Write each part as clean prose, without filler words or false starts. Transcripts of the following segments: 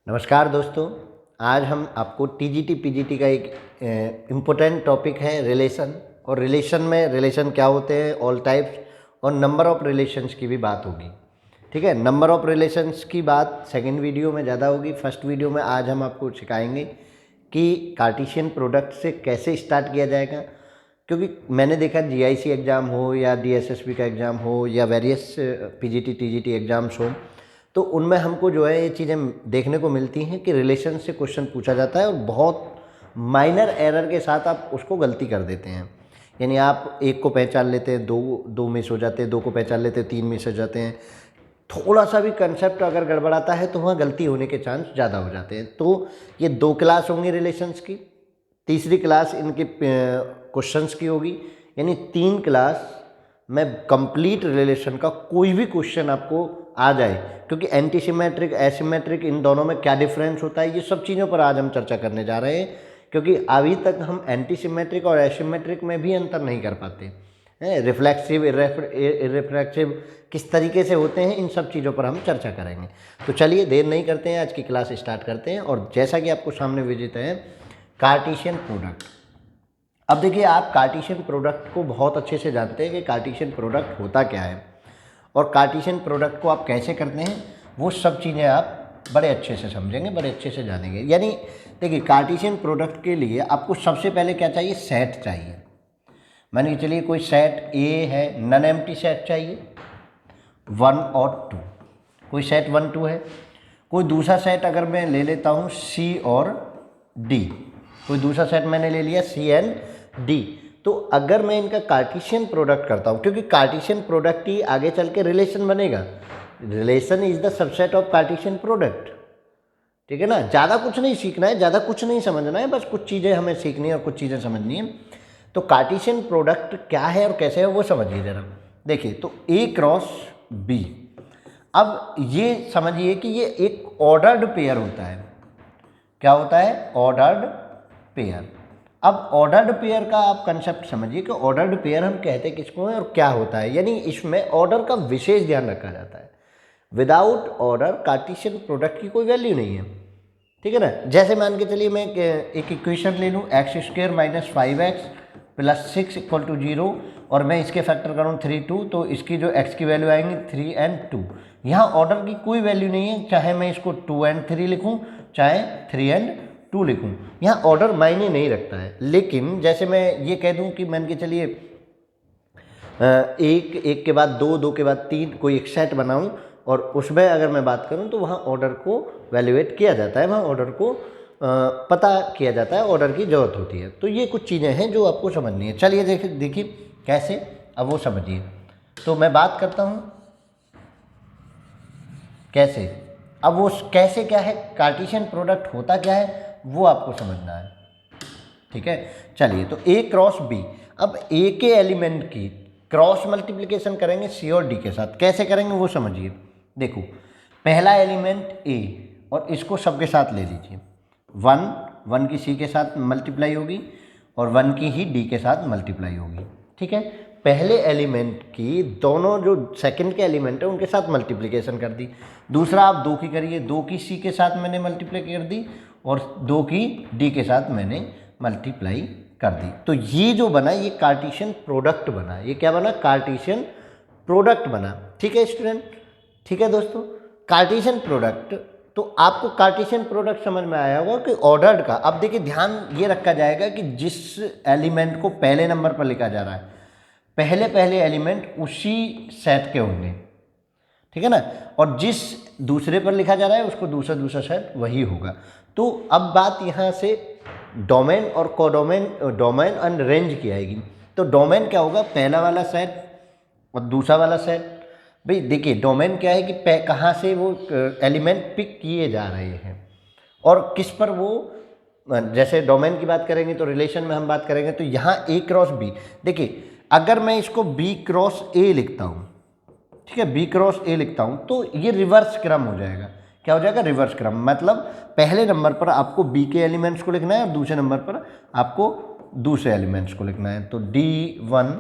नमस्कार दोस्तों। आज हम आपको टीजीटी पीजीटी का एक इम्पोर्टेंट टॉपिक है रिलेशन। और रिलेशन में रिलेशन क्या होते हैं, ऑल टाइप्स, और नंबर ऑफ़ रिलेशंस की भी बात होगी। ठीक है, नंबर ऑफ़ रिलेशंस की बात सेकंड वीडियो में ज़्यादा होगी। फर्स्ट वीडियो में आज हम आपको सिखाएंगे कि कार्टेशियन प्रोडक्ट से कैसे स्टार्ट किया जाएगा। क्योंकि मैंने देखा जीआईसी एग्ज़ाम हो या डीएसएसबी का एग्ज़ाम हो या वेरियस पीजीटी टीजीटी एग्ज़ाम्स हो, तो उनमें हमको जो है ये चीज़ें देखने को मिलती हैं कि रिलेशन से क्वेश्चन पूछा जाता है और बहुत माइनर एरर के साथ आप उसको गलती कर देते हैं। यानी आप एक को पहचान लेते हैं, दो मिस हो जाते हैं, दो को पहचान लेते हैं, तीन मिस हो जाते हैं। थोड़ा सा भी कंसेप्ट अगर गड़बड़ाता है तो वहाँ गलती होने के चांस ज़्यादा हो जाते हैं। तो ये 2 क्लास होंगी रिलेशंस की, तीसरी क्लास इनके क्वेश्चंस की होगी। यानी 3 क्लास में कंप्लीट रिलेशन का कोई भी क्वेश्चन आपको आ जाए, क्योंकि एंटी सिमेट्रिक एसिमेट्रिक इन दोनों में क्या डिफरेंस होता है, ये सब चीज़ों पर आज हम चर्चा करने जा रहे हैं। क्योंकि अभी तक हम एंटी सिमेट्रिक और एसिमेट्रिक में भी अंतर नहीं कर पाते हैं। रिफ्लेक्सिव इररिफ्लेक्सिव किस तरीके से होते हैं, इन सब चीज़ों पर हम चर्चा करेंगे। तो चलिए देर नहीं करते हैं, आज की क्लास स्टार्ट करते हैं। और जैसा कि आपको सामने विदित है, कार्टेशियन प्रोडक्ट। अब देखिए, आप कार्टेशियन प्रोडक्ट को बहुत अच्छे से जानते हैं कि कार्टेशियन प्रोडक्ट होता क्या है और कार्टेशियन प्रोडक्ट को आप कैसे करते हैं, वो सब चीज़ें आप बड़े अच्छे से समझेंगे, बड़े अच्छे से जानेंगे। यानी देखिए, कार्टेशियन प्रोडक्ट के लिए आपको सबसे पहले क्या चाहिए, सेट चाहिए। मान के चलिए कोई सेट ए है, नन एम्प्टी सेट चाहिए 1 और 2। कोई सेट 1 2 है। कोई दूसरा सेट अगर मैं ले लेता हूँ सी और डी, कोई दूसरा सेट मैंने ले लिया सी एंड डी, तो अगर मैं इनका कार्टेशियन प्रोडक्ट करता हूँ, क्योंकि कार्टेशियन प्रोडक्ट ही आगे चल के रिलेशन बनेगा। Relation is the subset of Cartesian product. ठीक है ना, ज़्यादा कुछ नहीं सीखना है, ज़्यादा कुछ नहीं समझना है, बस कुछ चीज़ें हमें सीखनी है और कुछ चीज़ें समझनी है। तो कार्टेशियन प्रोडक्ट क्या है और कैसे है वो समझिए ज़रा। देखिए, तो ए क्रॉस बी, अब ये समझिए कि ये एक ऑर्डर्ड पेयर होता है। क्या होता है, ऑर्डर्ड पेयर। अब ऑर्डर्ड पेयर का आप कंसेप्ट समझिए कि ऑर्डर्ड पेयर हम कहते किसको हैं और क्या होता है। यानी इसमें ऑर्डर का विशेष ध्यान रखा जाता है। विदाउट ऑर्डर कार्टेशियन प्रोडक्ट की कोई वैल्यू नहीं है। ठीक है ना, जैसे मान के चलिए मैं एक इक्वेशन ले लूँ, x² - 5x + 6 = 0, और मैं इसके फैक्टर करूँ 3 2, तो इसकी जो x की वैल्यू आएंगी 3 और 2। यहाँ ऑर्डर की कोई वैल्यू नहीं है, चाहे मैं इसको 2 और 3 लिखूँ, चाहे 3 और 2 लिखूँ, यहाँ ऑर्डर मायने नहीं रखता है। लेकिन जैसे मैं ये कह दूँ कि मान के चलिए एक के बाद दो के बाद 3 कोई एक सेट बनाऊँ, और उसमें अगर मैं बात करूँ तो वहाँ ऑर्डर को वैल्यूएट किया जाता है, वहाँ ऑर्डर को पता किया जाता है, ऑर्डर की ज़रूरत होती है। तो ये कुछ चीज़ें हैं जो आपको समझनी है। चलिए देखिए कैसे, अब वो समझिए। तो मैं बात करता हूँ कैसे। अब वो कैसे क्या है, कार्टेशियन प्रोडक्ट होता क्या है, वो आपको समझना है। ठीक है, चलिए, तो ए क्रॉस बी। अब ए के एलिमेंट की क्रॉस मल्टीप्लिकेशन करेंगे सी और डी के साथ। कैसे करेंगे वो समझिए। देखो, पहला एलिमेंट ए और इसको सबके साथ ले लीजिए। 1 की सी के साथ मल्टीप्लाई होगी और 1 की ही डी के साथ मल्टीप्लाई होगी। ठीक है, पहले एलिमेंट की दोनों जो सेकंड के एलिमेंट है उनके साथ मल्टीप्लिकेशन कर दी। दूसरा आप 2 की करिए, 2 की सी के साथ मैंने मल्टीप्लाई कर दी और 2 की डी के साथ मैंने मल्टीप्लाई कर दी। तो ये जो बना, ये कार्टेशियन प्रोडक्ट बना। ये क्या बना, कार्टेशियन प्रोडक्ट बना। ठीक है स्टूडेंट, ठीक है दोस्तों, कार्टेशियन प्रोडक्ट। तो आपको कार्टेशियन प्रोडक्ट समझ में आया होगा कि ऑर्डर्ड का। अब देखिए, ध्यान ये रखा जाएगा कि जिस एलिमेंट को पहले नंबर पर लिखा जा रहा है, पहले एलिमेंट उसी सेट के होंगे। ठीक है ना, और जिस दूसरे पर लिखा जा रहा है उसको दूसरा सेट वही होगा। तो अब बात यहाँ से डोमेन और कोडोमेन, डोमेन एंड रेंज की आएगी। तो डोमेन क्या होगा, पहला वाला सेट और दूसरा वाला सेट। भाई देखिए, डोमेन क्या है कि कहाँ से वो एलिमेंट पिक किए जा रहे हैं और किस पर वो, जैसे डोमेन की बात करेंगे तो रिलेशन में हम बात करेंगे, तो यहाँ ए क्रॉस बी। देखिए, अगर मैं इसको बी क्रॉस ए लिखता हूँ, ठीक है, बी क्रॉस ए लिखता हूँ, तो ये रिवर्स क्रम हो जाएगा। क्या हो जाएगा, रिवर्स क्रम। मतलब पहले नंबर पर आपको बी के एलिमेंट्स को लिखना है और दूसरे नंबर पर आपको दूसरे एलिमेंट्स को लिखना है। तो D1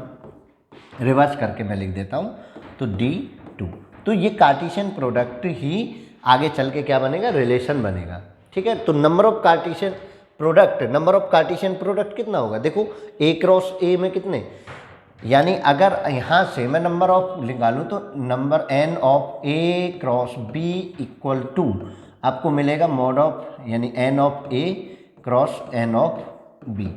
रिवर्स करके मैं लिख देता हूँ, तो D2। तो ये कार्टेशियन प्रोडक्ट ही आगे चल के क्या बनेगा, रिलेशन बनेगा। ठीक है, तो नंबर ऑफ कार्टेशियन प्रोडक्ट कितना होगा, देखो ए क्रॉस ए में कितने, यानी अगर यहाँ से मैं नंबर ऑफ निकालूँ तो number n of A cross B equal to आपको मिलेगा मॉड ऑफ यानी n of A cross n of B,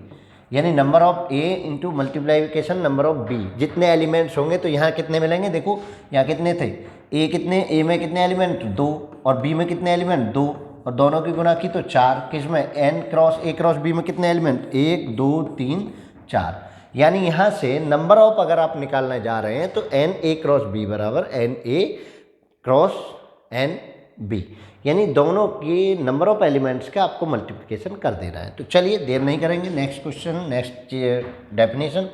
यानी number of A into multiplication number of B. जितने एलिमेंट्स होंगे तो यहाँ कितने मिलेंगे, देखो यहाँ कितने थे, ए में कितने एलिमेंट 2 और बी में कितने एलिमेंट 2 और दोनों की गुना की तो 4, किसमें n cross A cross B में कितने एलिमेंट 1 2 3 4, यानी यहाँ से नंबर ऑफ अगर आप निकालने जा रहे हैं तो एन ए क्रॉस बी बराबर N A cross N B, यानी दोनों की नंबर ऑफ एलिमेंट्स का आपको मल्टीप्लिकेशन कर देना है। तो चलिए देर नहीं करेंगे, नेक्स्ट क्वेश्चन, नेक्स्ट डेफिनेशन।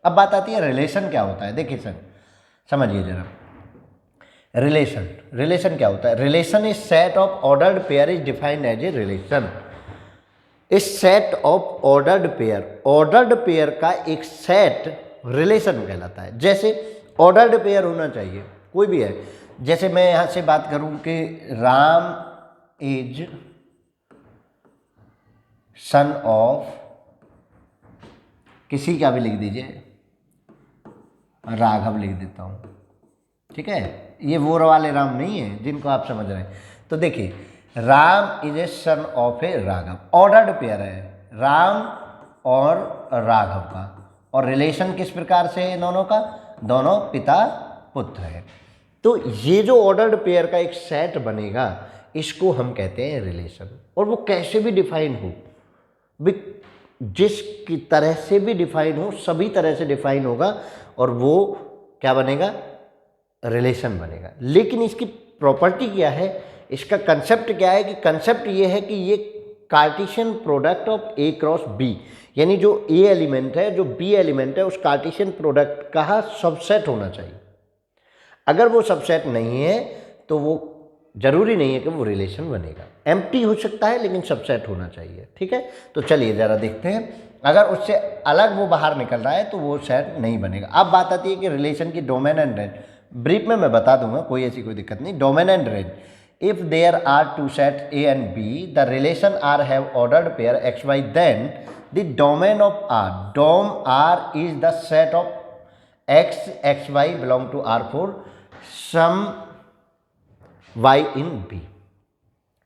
अब बात आती है रिलेशन क्या होता है। देखिए सर समझिए जरा, रिलेशन क्या होता है। Relation is set of ordered pair is defined as a relation. इस सेट ऑफ ऑर्डर्ड पेयर का एक सेट रिलेशन कहलाता है। जैसे ऑर्डर्ड पेयर होना चाहिए, कोई भी है, जैसे मैं यहाँ से बात करूँ कि राम इज सन ऑफ, किसी का भी लिख दीजिए, राघव लिख देता हूँ, ठीक है, ये वो वाले राम नहीं है जिनको आप समझ रहे हैं। तो देखिए Ram is a son of A Raghav, ordered pair है राम और राघव का, और रिलेशन किस प्रकार से है दोनों का, दोनों पिता पुत्र है। तो ये जो ऑर्डर्ड पेयर का एक सेट बनेगा इसको हम कहते हैं रिलेशन। और वो कैसे भी डिफाइन हो, जिस की तरह से भी डिफाइन हो, सभी तरह से डिफाइन होगा और वो क्या बनेगा, रिलेशन बनेगा। लेकिन इसकी प्रॉपर्टी क्या है, इसका कंसेप्ट क्या है, कि कंसेप्ट ये है कि ये Cartesian product of A cross B, यानी जो ए एलिमेंट है जो बी एलिमेंट है उस कार्टेशियन प्रोडक्ट का सबसेट होना चाहिए। अगर वो सबसेट नहीं है तो वो जरूरी नहीं है कि वो रिलेशन बनेगा, एम्प्टी हो सकता है लेकिन सबसेट होना चाहिए। ठीक है, तो चलिए ज़रा देखते हैं, अगर उससे अलग वो बाहर निकल रहा है तो वो सेट नहीं बनेगा। अब बात आती है कि रिलेशन की डोमेन एंड रेंज। ब्रीफ में मैं बता दूंगा, कोई ऐसी कोई दिक्कत नहीं। Domain and range, if there are two sets A and B, the relation R have ordered pair XY, then the domain of R, dom R is the set of X, XY belong to R for some Y in B।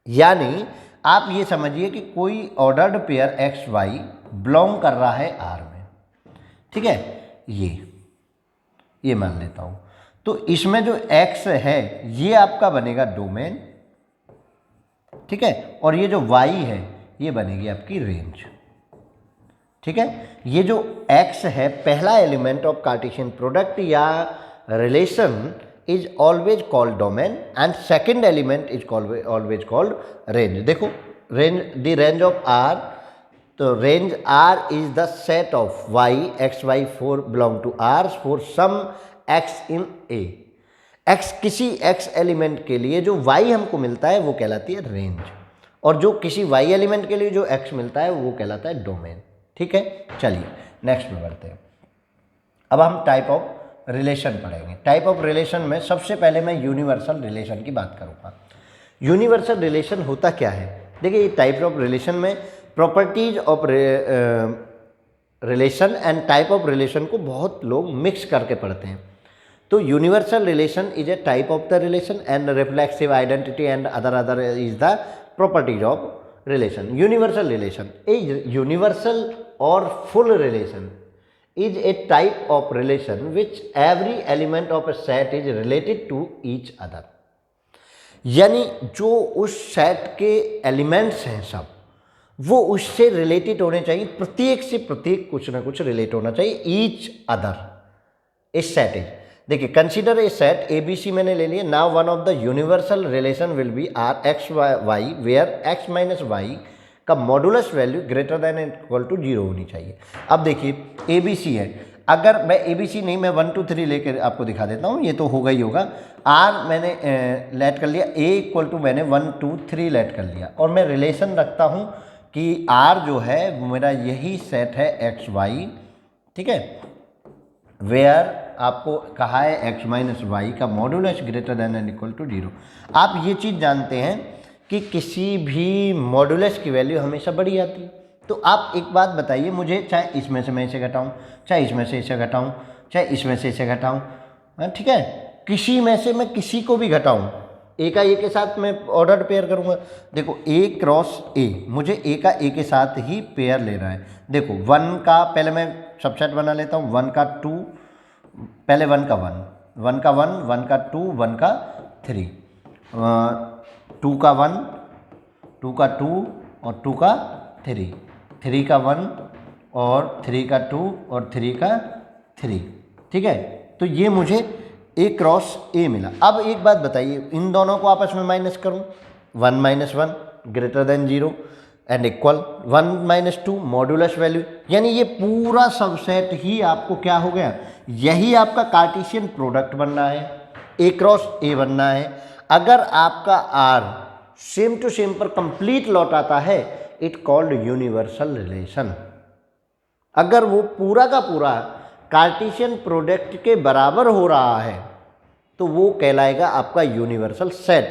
यानी आप ये समझिए कि कोई ordered pair XY belong कर रहा है R में, ठीक है, ये मान लेता हूँ। तो इसमें जो x है ये आपका बनेगा डोमेन, ठीक है, और ये जो y है ये बनेगी आपकी रेंज। ठीक है, ये जो x है पहला एलिमेंट ऑफ कार्टेशियन प्रोडक्ट या relation is always called domain and second element is always called range. देखो range, the range of R, तो range R is the set of y XY for belong to R for some x in A। x किसी x element के लिए जो y हमको मिलता है वो कहलाती है रेंज, और जो किसी y एलिमेंट के लिए जो x मिलता है वो कहलाता है डोमेन। ठीक है, चलिए नेक्स्ट में बढ़ते हैं। अब हम टाइप ऑफ रिलेशन पढ़ेंगे। टाइप ऑफ रिलेशन में सबसे पहले मैं यूनिवर्सल रिलेशन की बात करूँगा। यूनिवर्सल रिलेशन होता क्या है, देखिए ये टाइप ऑफ रिलेशन में properties of relation and type of relation को बहुत लोग मिक्स करके पढ़ते हैं। तो universal relation is a type of the relation and reflexive identity and other is the properties of relation. Universal relation is universal और full relation is a type of relation which every element of a set is related to each other। यानी जो उस set के elements हैं सब वो उससे related होने चाहिए, प्रत्येक से प्रत्येक कुछ ना कुछ रिलेट होना चाहिए, ईच अदर इस सेट इज। देखिए consider a set A B C मैंने ले लिया। Now one of the universal relation will be R X Y where x minus Y का modulus value greater than equal to 0 होनी चाहिए। अब देखिए ए बी सी है, अगर मैं ए बी सी नहीं, मैं 1 2 3 लेकर आपको दिखा देता हूँ, ये तो होगा ही होगा। आर मैंने लेट कर लिया, ए इक्वल टू मैंने 1 2 3 लेट कर लिया, और मैं रिलेशन रखता हूँ कि आर जो है मेरा यही सेट है एक्स वाई, ठीक है, वेयर आपको कहा है x माइनस वाई का modulus greater than and equal to 0। आप ये चीज़ जानते हैं कि किसी भी मॉडुलस की वैल्यू हमेशा बड़ी आती है। तो आप एक बात बताइए मुझे, चाहे इसमें से मैं इसे घटाऊँ, चाहे इसमें से इसे घटाऊँ, चाहे इसमें से इसे घटाऊँ, ठीक है, किसी में से मैं किसी को भी घटाऊँ, ए का ए के साथ मैं ऑर्डर पेयर करूँगा। देखो ए क्रॉस ए, मुझे ए का ए के साथ ही पेयर ले रहा है। देखो 1 का पहले मैं सबसेट बना लेता हूँ, 1 का 2, पहले 1 का 1, 1 का 1, 1 का 2, 1 का 3, 2 का 1, 2 का 2 और 2 का 3, 3 का 1 और 3 का 2 और 3 का 3, ठीक है। तो ये मुझे ए क्रॉस ए मिला। अब एक बात बताइए, इन दोनों को आपस में माइनस करूं, 1 minus 1 greater than 0 and equal 1 minus 2 modulus value, यानी ये पूरा सबसेट ही आपको क्या हो गया, यही आपका कार्टेशियन प्रोडक्ट बनना है, ए क्रॉस ए बनना है। अगर आपका आर सेम टू सेम पर कंप्लीट लौट आता है, इट कॉल्ड यूनिवर्सल रिलेशन। अगर वो पूरा का पूरा कार्टेशियन प्रोडक्ट के बराबर हो रहा है तो वो कहलाएगा आपका यूनिवर्सल सेट।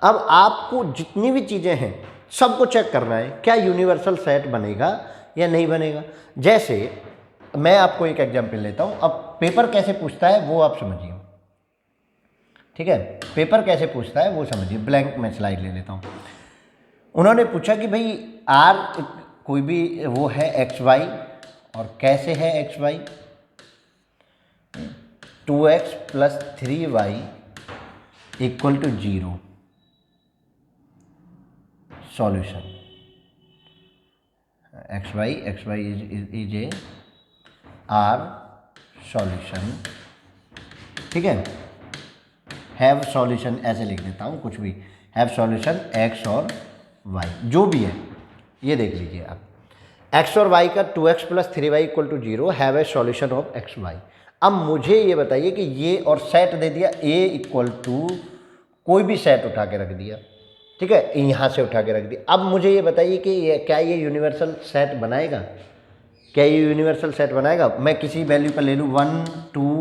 अब आपको जितनी भी चीज़ें हैं सबको चेक करना है, क्या यूनिवर्सल सेट बनेगा या नहीं बनेगा। जैसे मैं आपको एक एग्जांपल लेता हूँ, अब पेपर कैसे पूछता है वो आप समझिए, ठीक है, पेपर कैसे पूछता है वो समझिए। ब्लैंक मैं स्लाइड ले लेता हूँ। उन्होंने पूछा कि भाई आर कोई भी वो है एक्स वाई, और कैसे है X Y, 2x plus 3y equal to 0, solution X Y is a R solution, ठीक है। हैव सॉल्यूशन ऐसे लिख देता हूँ, कुछ भी, हैव सॉल्यूशन एक्स और वाई जो भी है, ये देख लीजिए आप, एक्स और वाई का 2x plus 3y equal to 0, have a solution of X Y. अब मुझे ये बताइए कि ये, और सेट दे दिया a इक्वल टू कोई भी सेट उठा के रख दिया, ठीक है, यहाँ से उठा के रख दिया। अब मुझे ये बताइए कि क्या ये यूनिवर्सल सेट बनाएगा, क्या ये यूनिवर्सल सेट बनाएगा। मैं किसी वैल्यू पर ले लूँ 1 2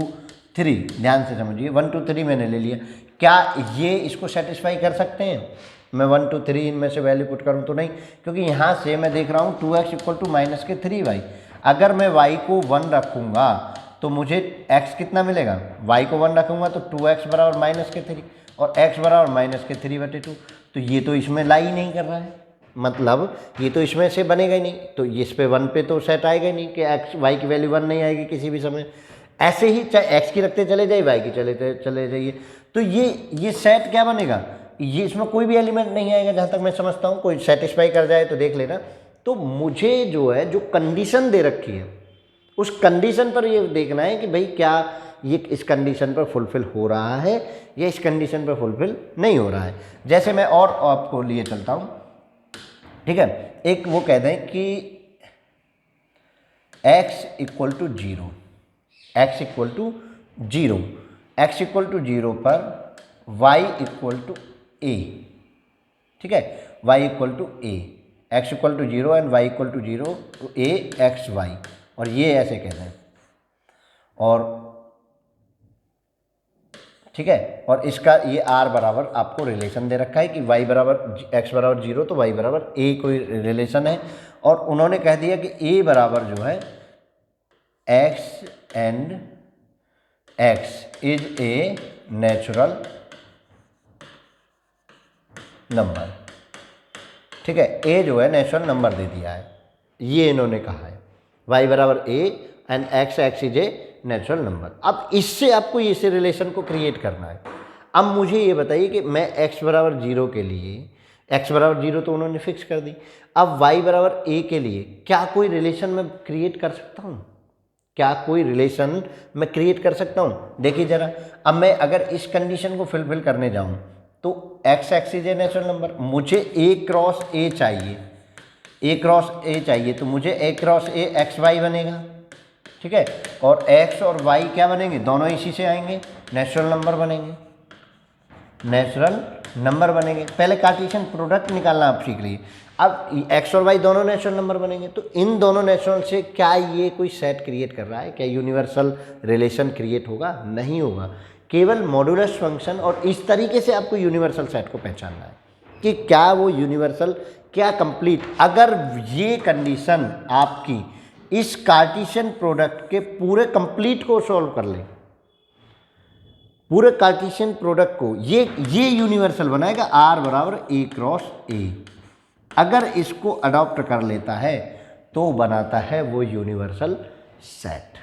3, ध्यान से समझिए, 1 2 3 मैंने ले लिया, क्या ये इसको सेटिस्फाई कर सकते हैं। मैं 1 2 3 इनमें से वैल्यू पुट करूँ तो नहीं, क्योंकि यहाँ से मैं देख रहा हूँ 2x इक्वल टू माइनस के 3y। अगर मैं y को 1 रखूँगा तो मुझे x कितना मिलेगा, y को 1 रखूँगा तो 2x बराबर माइनस के 3 और x बराबर माइनस के 3/2। तो ये तो इसमें ला ही नहीं कर रहा है, मतलब ये तो इसमें से बनेगा ही नहीं, तो इस पे 1 पे तो सेट आएगा ही नहीं कि x y की वैल्यू 1 नहीं आएगी किसी भी समय। ऐसे ही चाहे x की रखते चले जाइए, y की चले जाइए, तो ये सेट क्या बनेगा, ये इसमें कोई भी एलिमेंट नहीं आएगा जहाँ तक मैं समझता हूँ। कोई सेटिस्फाई कर जाए तो देख लेना। तो मुझे जो है, जो कंडीशन दे रखी है उस कंडीशन पर ये देखना है कि भाई क्या ये इस कंडीशन पर फुलफिल हो रहा है या इस कंडीशन पर फुलफिल नहीं हो रहा है। जैसे मैं और आपको लिए चलता हूँ, ठीक है, एक वो कह दें कि x equal to 0, x equal to 0, x equal to 0 पर y इक्वल टू a, ठीक है, y equal to a, x equal to 0 and y equal to 0 तो a x y, और ये ऐसे कहते हैं, और ठीक है, और इसका ये r बराबर आपको रिलेशन दे रखा है कि y बराबर x बराबर 0 तो y बराबर a कोई रिलेशन है, और उन्होंने कह दिया कि a बराबर जो है x and x is a natural number, ठीक है, a जो है नेचुरल नंबर दे दिया है, ये इन्होंने कहा है y बराबर a and x is a natural number. अब इससे आपको इस रिलेशन को क्रिएट करना है। अब मुझे ये बताइए कि मैं x बराबर 0 के लिए, x बराबर 0 तो उन्होंने फिक्स कर दी, अब y बराबर a के लिए क्या कोई रिलेशन मैं क्रिएट कर सकता हूँ, क्या कोई रिलेशन मैं क्रिएट कर सकता हूँ। देखिए ज़रा, अब मैं अगर इस कंडीशन को फुलफिल करने जाऊँ तो x is a natural number, मुझे a क्रॉस a चाहिए, a क्रॉस a चाहिए, तो मुझे a cross a X Y बनेगा, ठीक है, और x और y क्या बनेंगे, दोनों इसी से आएंगे, नेचुरल नंबर बनेंगे, नेचुरल नंबर बनेंगे। पहले कार्टेशियन प्रोडक्ट निकालना आप सीख लीजिए। अब एक्स और वाई दोनों नेचुरल नंबर बनेंगे, तो इन दोनों नेचुरल से क्या ये कोई सेट क्रिएट कर रहा है? क्या यूनिवर्सल रिलेशन क्रिएट होगा? नहीं होगा। केवल मॉडुलस फंक्शन और इस तरीके से आपको यूनिवर्सल सेट को पहचानना है कि क्या वो यूनिवर्सल, क्या कंप्लीट। अगर ये कंडीशन आपकी इस कार्टेशियन प्रोडक्ट के पूरे कंप्लीट को सॉल्व कर ले, पूरे कार्टेशियन प्रोडक्ट को, ये यूनिवर्सल बनाएगा आर बराबर ए क्रॉस ए। अगर इसको अडॉप्ट कर लेता है तो बनाता है वो यूनिवर्सल सेट,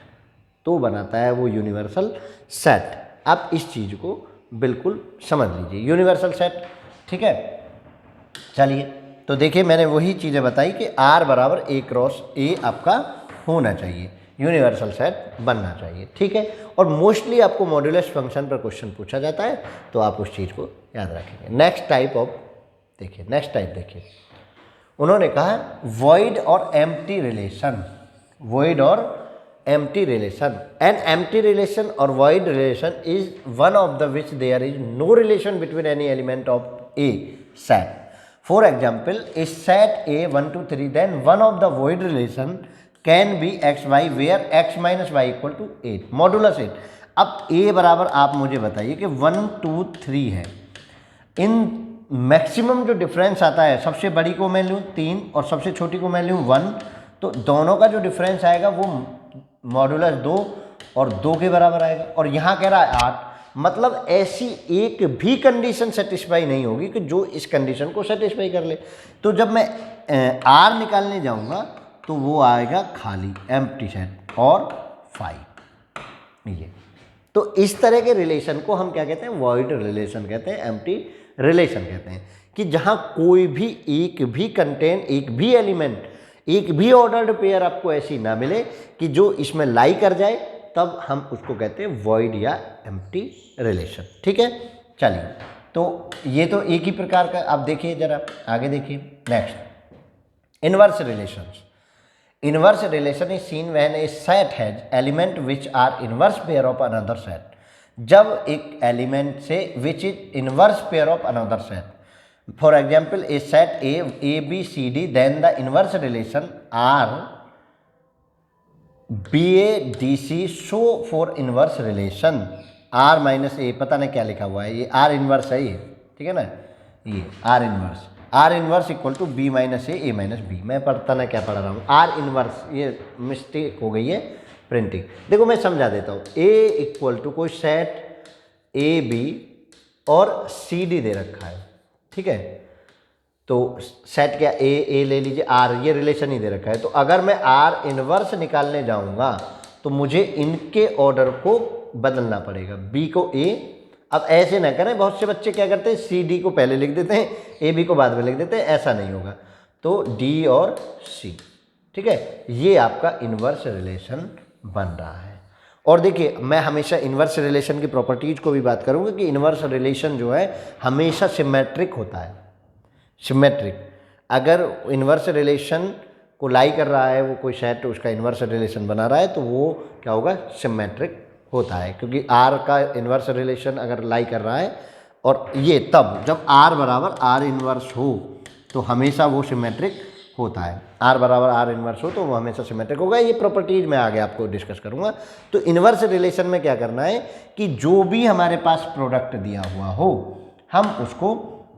तो बनाता है वो यूनिवर्सल सेट। आप इस चीज़ को बिल्कुल समझ लीजिए, यूनिवर्सल सेट। ठीक है, चलिए तो देखिए मैंने वही चीज़ें बताई कि आर बराबर ए क्रॉस ए आपका होना चाहिए, यूनिवर्सल सेट बनना चाहिए। ठीक है, और मोस्टली आपको मॉड्यूलस फंक्शन पर क्वेश्चन पूछा जाता है, तो आप उस चीज़ को याद रखेंगे। नेक्स्ट टाइप ऑफ देखिए, नेक्स्ट टाइप देखिए, उन्होंने कहा वॉइड और एम्प्टी रिलेशन। वॉइड और empty relation, an empty relation और void relation is one of the which there is no relation between any element of a set. For example, a set A 1 2 3, then one of the void relation can be x Y where x minus y equal to 8, modulus 8। अब ए बराबर आप मुझे बताइए कि 1 2 3 है, in maximum जो difference आता है, सबसे बड़ी को मैं लूँ 3 और सबसे छोटी को मैं लूँ 1, तो दोनों का जो डिफरेंस आएगा वो मॉडुलस 2 और 2 के बराबर आएगा। और यहाँ कह रहा है 8, मतलब ऐसी एक भी कंडीशन सेटिस्फाई नहीं होगी कि जो इस कंडीशन को सेटिस्फाई कर ले। तो जब मैं आर निकालने जाऊँगा तो वो आएगा खाली एम्प्टी सेट और 5 ये। तो इस तरह के रिलेशन को हम क्या कहते हैं? वॉइड रिलेशन कहते हैं, एम्प्टी रिलेशन कहते हैं, कि जहाँ कोई भी एक भी कंटेंट, एक भी एलिमेंट, एक भी ऑर्डर्ड पेयर आपको ऐसी ना मिले कि जो इसमें लाई कर जाए, तब हम उसको कहते हैं वॉइड या एम्प्टी रिलेशन। ठीक है, चलिए तो ये तो एक ही प्रकार का। आप देखिए जरा आगे देखिए, next inverse relations. Inverse relation is seen when a set has element which are inverse pair of another set. जब एक एलिमेंट से which is inverse pair of another set, for example a set A B C D, then the inverse relation R B A D C. Show for inverse relation R minus A, पता नहीं क्या लिखा हुआ है, ये R inverse है ये, ठीक है ना, ये R inverse equal to B minus A minus B. मैं पढ़ता ना क्या पढ़ रहा हूँ, आर इनवर्स, ये मिस्टेक हो गई है प्रिंटिंग। देखो मैं समझा देता हूँ, ए इक्वल टू कोई सेट ए बी और सी डी दे रखा है, ठीक है, तो सेट क्या ए ले लीजिए, आर ये रिलेशन ही दे रखा है। तो अगर मैं आर इनवर्स निकालने जाऊँगा तो मुझे इनके ऑर्डर को बदलना पड़ेगा, बी को ए। अब ऐसे ना करें, बहुत से बच्चे क्या करते हैं, सी डी को पहले लिख देते हैं, ए बी को बाद में लिख देते हैं, ऐसा नहीं होगा। तो डी और सी, ठीक है, ये आपका इनवर्स रिलेशन बन रहा है। और देखिए मैं हमेशा इनवर्स रिलेशन की प्रॉपर्टीज को भी बात करूंगा कि इनवर्स रिलेशन जो है हमेशा सिमेट्रिक होता है, सिमेट्रिक। अगर इनवर्स रिलेशन को लाई कर रहा है वो कोई सेट, उसका इनवर्स रिलेशन बना रहा है, तो वो क्या होगा, सिमेट्रिक होता है, क्योंकि आर का इनवर्स रिलेशन अगर लाई कर रहा है, और ये तब जब आर बराबर आर इनवर्स हो तो हमेशा वो सिमेट्रिक होता है। आर बराबर आर इनवर्स हो तो वो हमेशा सिमेट्रिक होगा। ये प्रॉपर्टीज मैं आगे आपको डिस्कस करूंगा। तो इनवर्स रिलेशन में क्या करना है कि जो भी हमारे पास प्रोडक्ट दिया हुआ हो, हम उसको,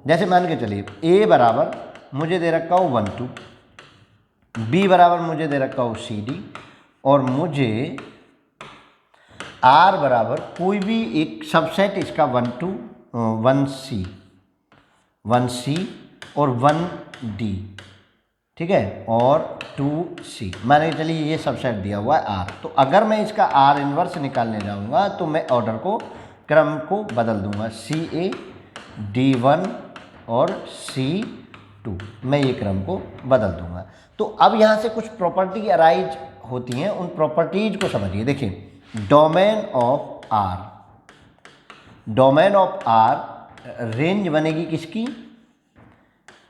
जैसे मान के चलिए ए बराबर मुझे दे रखा हो 1 2, बी बराबर मुझे दे रखा हो सी डी, और मुझे आर बराबर कोई भी एक सबसेट इसका 1 2 1 सी और 1 डी, ठीक है, और 2 सी। मान के चलिए ये सबसेट दिया हुआ है आर। तो अगर मैं इसका आर इनवर्स निकालने जाऊंगा तो मैं ऑर्डर को, क्रम को बदल दूंगा, सी ए डी 1 और सी 2, मैं ये क्रम को बदल दूंगा। तो अब यहाँ से कुछ प्रॉपर्टी अराइज होती हैं, उन प्रॉपर्टीज को समझिए। देखिए domain of R, domain of R range बनेगी किसकी,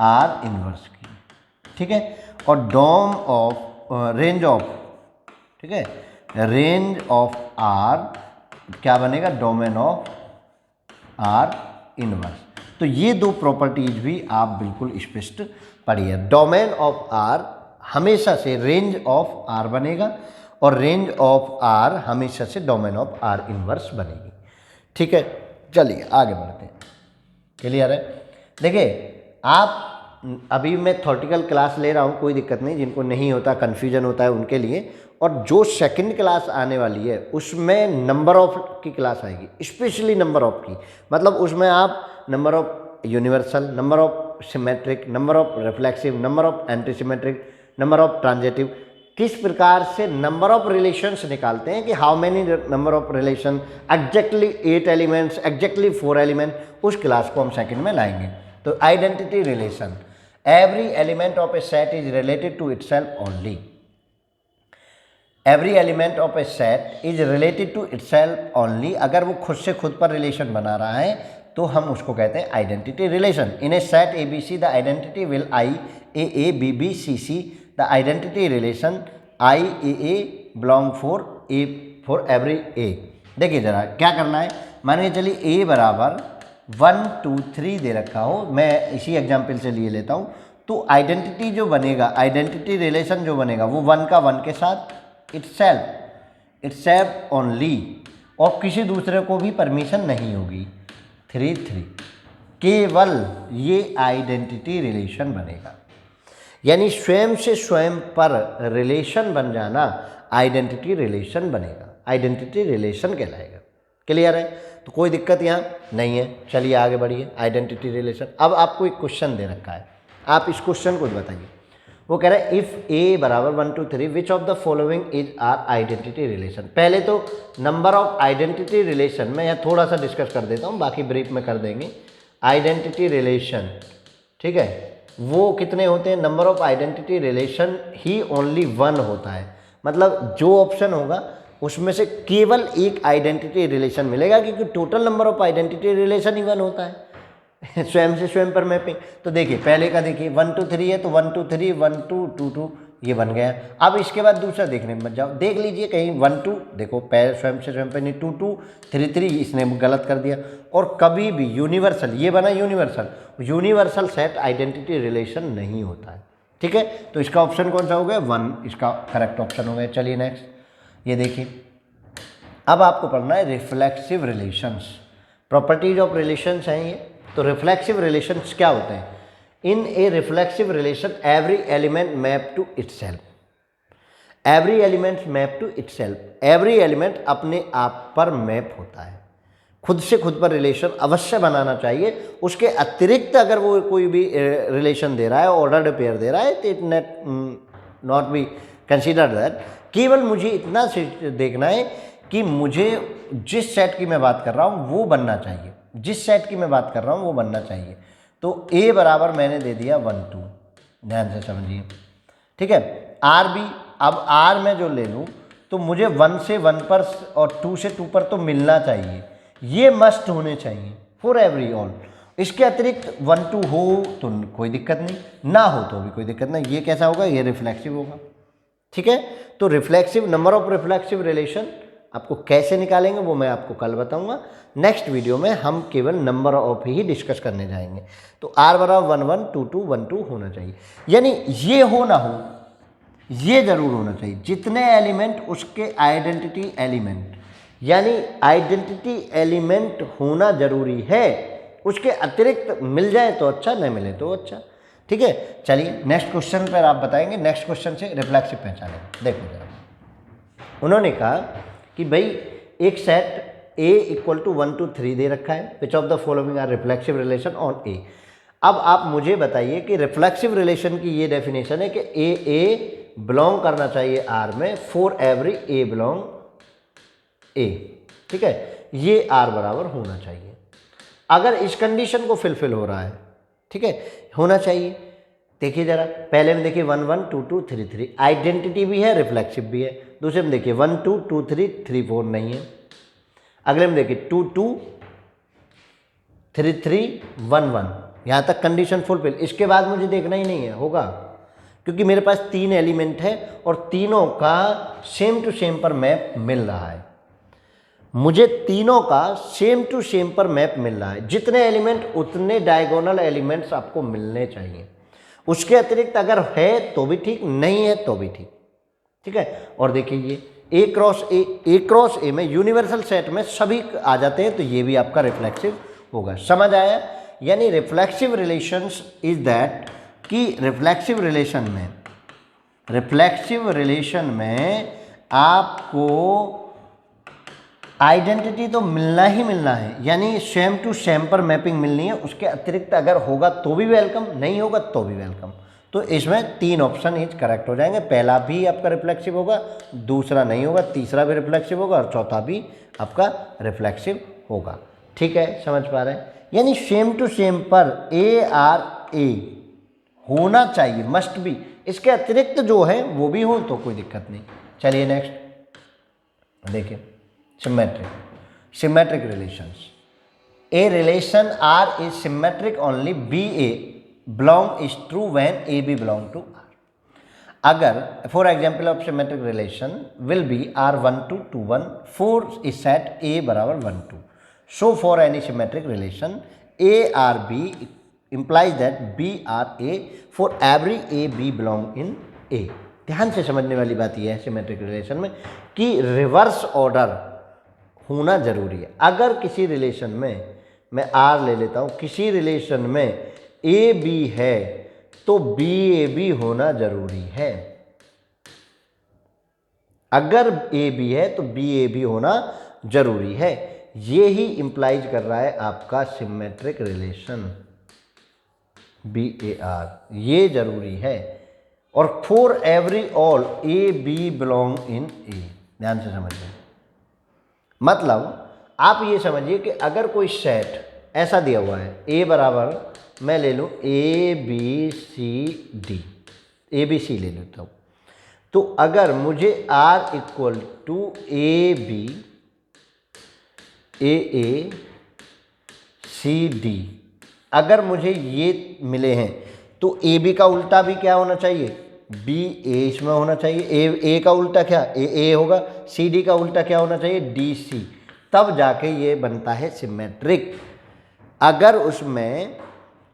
आर इनवर्स की, ठीक है, और डोम ऑफ रेंज ऑफ, ठीक है, रेंज ऑफ आर क्या बनेगा, डोमेन ऑफ आर इनवर्स। तो तो ये दो प्रॉपर्टीज भी आप बिल्कुल स्पष्ट पढ़िए। डोमेन ऑफ आर हमेशा से रेंज ऑफ आर बनेगा और रेंज ऑफ आर हमेशा से डोमेन ऑफ आर इनवर्स बनेगी। ठीक है, चलिए आगे बढ़ते हैं। क्लियर है? देखिए आप अभी मैं थ्योरेटिकल क्लास ले रहा हूँ, कोई दिक्कत नहीं, जिनको नहीं होता कन्फ्यूजन होता है उनके लिए। और जो सेकंड क्लास आने वाली है उसमें नंबर ऑफ की क्लास आएगी, स्पेशली नंबर ऑफ की। मतलब उसमें आप number of universal, number of symmetric, number of reflexive, number of anti symmetric, number of transitive, किस प्रकार से नंबर ऑफ रिलेशंस निकालते हैं कि how many number of relation, exactly 8 elements, exactly 4 element, उस क्लास को हम सेकंड में लाएंगे। तो identity relation, every element of a set is related to itself only. Every element of a set is related to itself only. अगर वो खुद से खुद पर रिलेशन बना रहा है तो हम उसको कहते हैं identity relation. In a set A B C the identity will I A B B C C the identity relation I A belong for every A. देखिए जरा क्या करना है, मान के चलिए ए बराबर 1 2 3 दे रखा हो, मैं इसी एग्जाम्पल से लिए लेता हूँ। तो आइडेंटिटी जो बनेगा, आइडेंटिटी रिलेशन जो बनेगा वो 1 का 1 के साथ, इटसेल्फ ओनली, और किसी दूसरे को भी परमिशन नहीं होगी, 3 3, केवल ये आइडेंटिटी रिलेशन बनेगा। यानी स्वयं से स्वयं पर रिलेशन बन जाना आइडेंटिटी रिलेशन बनेगा, आइडेंटिटी रिलेशन कहलाएगा। क्लियर है? तो कोई दिक्कत यहाँ नहीं है। चलिए आगे बढ़िए। आइडेंटिटी रिलेशन, अब आपको एक क्वेश्चन दे रखा है, आप इस क्वेश्चन को बताइए। वो कह रहा है इफ़ ए बराबर 1 2 3 which of the following is R identity relation. पहले तो नंबर ऑफ आइडेंटिटी रिलेशन मैं यहाँ थोड़ा सा डिस्कस कर देता हूँ, बाकी ब्रीफ में कर देंगे। आइडेंटिटी रिलेशन, ठीक है, वो कितने होते हैं? Number of identity relation he only 1 होता है। मतलब जो ऑप्शन होगा उसमें से केवल एक आइडेंटिटी रिलेशन मिलेगा, क्योंकि total number of identity relation ही 1 होता है स्वयं से स्वयं पर मैपिंग। तो देखिए पहले का देखिए 1 2 3 है तो 1 2 3 1 2 2 2 ये बन गया। अब इसके बाद दूसरा देखने में मत जाओ, देख लीजिए कहीं 1 2, देखो पहले स्वयं से स्वयं पर नहीं, 2 2 3 3 इसने गलत कर दिया। और कभी भी यूनिवर्सल, ये बना universal, universal set identity relation नहीं होता है। ठीक है, तो इसका ऑप्शन कौन सा हो गया? 1 इसका करेक्ट ऑप्शन हो गया। चलिए नेक्स्ट, ये देखिए अब आपको पढ़ना है reflexive relations. Properties of relations हैं ये। तो रिफ्लेक्सिव रिलेशंस क्या होते हैं? In a reflexive relation every element map to itself, every element map to itself, every element अपने आप पर मैप होता है। खुद से खुद पर रिलेशन अवश्य बनाना चाहिए, उसके अतिरिक्त अगर वो कोई भी रिलेशन दे रहा है, ऑर्डर्ड पेयर दे रहा है, तो it not be consider that. केवल मुझे इतना से देखना है कि मुझे जिस सेट की मैं बात कर रहा हूँ वो बनना चाहिए, जिस सेट की मैं बात कर रहा हूँ वो बनना चाहिए। तो A बराबर मैंने दे दिया 1 2, ध्यान से समझिए। ठीक है, R भी, अब R में जो ले लूँ तो मुझे 1 से 1 पर और 2 से 2 पर तो मिलना चाहिए, ये मस्ट होने चाहिए फॉर एवरी ऑल। इसके अतिरिक्त 1 2 हो तो कोई दिक्कत नहीं, ना हो तो भी कोई दिक्कत नहीं। ये कैसा होगा? ये रिफ्लेक्सिव होगा। ठीक है, तो reflexive, number of reflexive relation आपको कैसे निकालेंगे वो मैं आपको कल बताऊंगा। नेक्स्ट वीडियो में हम केवल नंबर ऑफ ही डिस्कस करने जाएंगे। तो R बराबर 1 1 2 2 1 2 होना चाहिए। यानी ये हो ना हो, ये जरूर होना चाहिए। जितने एलिमेंट उसके आइडेंटिटी एलिमेंट, यानी आइडेंटिटी एलिमेंट होना जरूरी है। उसके अतिरिक्त मिल जाए तो अच्छा, नहीं मिले तो अच्छा। ठीक है, चलिए नेक्स्ट क्वेश्चन पर आप बताएंगे। नेक्स्ट क्वेश्चन से रिफ्लेक्सिव पहचानेंगे। देखो जरा, उन्होंने कहा कि भाई एक सेट A इक्वल टू 1 2 3 दे रखा है, which of the following are reflexive relation on A। अब आप मुझे बताइए कि रिफ्लेक्सिव रिलेशन की ये डेफिनेशन है कि A बिलोंग करना चाहिए R में for every A belong A। ठीक है, ये R बराबर होना चाहिए। अगर इस कंडीशन को फिलफिल हो रहा है, ठीक है, होना चाहिए। देखिए जरा, पहले में देखिए 1 1 2 2 3 3 आइडेंटिटी भी है, रिफ्लेक्सिव भी है। दूसरे में देखिए 1 2 2 3 3 4 नहीं है। अगले में देखिए 2 2 3 3 1 1, यहाँ तक कंडीशन फुलफिल। इसके बाद मुझे देखना ही नहीं है होगा, क्योंकि मेरे पास 3 एलिमेंट है और तीनों का सेम टू सेम पर मैप मिल रहा है। मुझे तीनों का सेम टू सेम पर मैप मिल रहा है, जितने एलिमेंट उतने डायगोनल एलिमेंट्स आपको मिलने चाहिए। उसके अतिरिक्त अगर है तो भी ठीक, नहीं है तो भी ठीक, ठीक है। और देखिए ये ए क्रॉस ए में यूनिवर्सल सेट में सभी आ जाते हैं, तो ये भी आपका रिफ्लेक्सिव होगा। समझ आया? यानी रिफ्लेक्सिव रिलेशंस इज दैट कि रिफ्लेक्सिव रिलेशन में आपको आइडेंटिटी तो मिलना ही मिलना है, यानी सेम टू सेम पर मैपिंग मिलनी है। उसके अतिरिक्त अगर होगा तो भी वेलकम, नहीं होगा तो भी वेलकम। तो इसमें 3 ऑप्शन इज करेक्ट हो जाएंगे। पहला भी आपका रिफ्लेक्सिव होगा, दूसरा नहीं होगा, तीसरा भी रिफ्लेक्सिव होगा और चौथा भी आपका रिफ्लेक्सिव होगा। ठीक है, समझ पा रहे हैं? यानी सेम टू सेम पर ARA होना चाहिए, मस्ट बी। इसके अतिरिक्त जो है वो भी हो तो कोई दिक्कत नहीं। चलिए नेक्स्ट देखिए, symmetric relations. A relation R is symmetric only BA belong is true when AB belong to R. अगर for example of symmetric relation will B R12 to 1 four is set A बराबर 1 2. So for any symmetric relation ARB implies that BRA for every AB belong in A. ध्यान से समझने वाली बात यह है symmetric relation में कि रिवर्स ऑर्डर होना जरूरी है। अगर किसी रिलेशन में, मैं R ले लेता हूँ, किसी रिलेशन में AB है तो BAB होना जरूरी है। अगर AB है तो BAB होना जरूरी है। ये ही इंप्लाइज कर रहा है आपका सिमेट्रिक रिलेशन BAR, ये जरूरी है। और for every all AB belong in A, ध्यान से समझिए। मतलब आप ये समझिए कि अगर कोई सेट ऐसा दिया हुआ है, A बराबर मैं ले लूँ ABCD, ABC ले लेता हूँ, तो अगर मुझे R equal to AB AA CD अगर मुझे ये मिले हैं तो AB का उल्टा भी क्या होना चाहिए? BA इसमें होना चाहिए। A का उल्टा क्या? AA होगा। CD का उल्टा क्या होना चाहिए? DC। तब जाके ये बनता है सिमेट्रिक। अगर उसमें,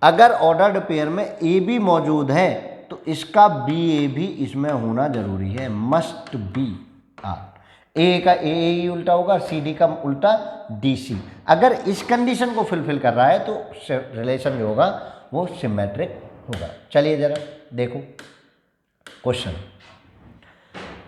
अगर ऑर्डर्ड पेयर में AB मौजूद है तो इसका BA भी इसमें होना जरूरी है, मस्ट बी R। A का AA उल्टा होगा, CD का उल्टा DC। अगर इस कंडीशन को फुलफिल कर रहा है तो रिलेशन जो होगा वो सिमेट्रिक होगा। चलिए जरा देखो क्वेश्चन।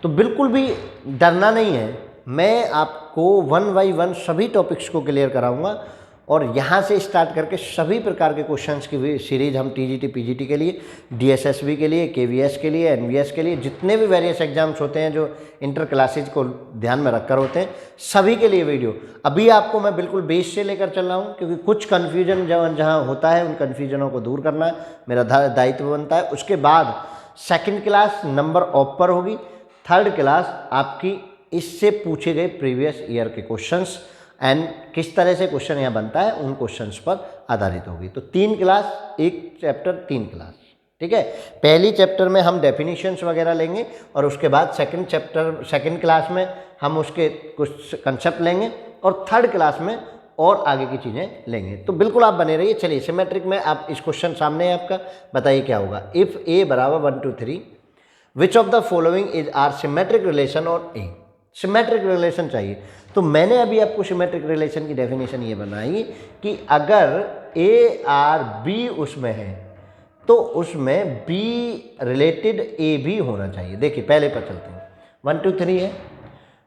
तो बिल्कुल भी डरना नहीं है, मैं आपको 1 बाय 1 सभी टॉपिक्स को क्लियर कराऊंगा और यहाँ से स्टार्ट करके सभी प्रकार के क्वेश्चंस की सीरीज हम TGT PGT के लिए, DSSB के लिए, KVS के लिए, NVS के लिए, जितने भी वेरियस एग्जाम्स होते हैं जो इंटर क्लासेज को ध्यान में रखकर होते हैं, सभी के लिए वीडियो अभी आपको मैं बिल्कुल बेस से लेकर चल रहा हूँ, क्योंकि कुछ कन्फ्यूजन जहाँ होता है उन कन्फ्यूजनों को दूर करना मेरा दायित्व बनता है। उसके बाद सेकेंड क्लास नंबर ऑफ पर होगी, थर्ड क्लास आपकी इससे पूछे गए प्रीवियस ईयर के क्वेश्चंस एंड किस तरह से क्वेश्चन यहाँ बनता है उन क्वेश्चंस पर आधारित होगी। तो 3 क्लास, 1 चैप्टर 3 क्लास, ठीक है। पहली चैप्टर में हम डेफिनेशंस वगैरह लेंगे और उसके बाद सेकंड क्लास में हम उसके कुछ कंसेप्ट लेंगे और थर्ड क्लास में और आगे की चीज़ें लेंगे। तो बिल्कुल आप बने रहिए। चलिए सिमेट्रिक में आप इस क्वेश्चन सामने है आपका, बताइए क्या होगा। इफ़ A बराबर 1 2 3 which of the following is R symmetric relation और A। सिमेट्रिक रिलेशन चाहिए तो मैंने अभी आपको सिमेट्रिक रिलेशन की डेफिनेशन ये बनाई कि अगर ARB उसमें है तो उसमें B रिलेटेड AB होना चाहिए। देखिए पहले पर चलते हैं। 1 2 3 है,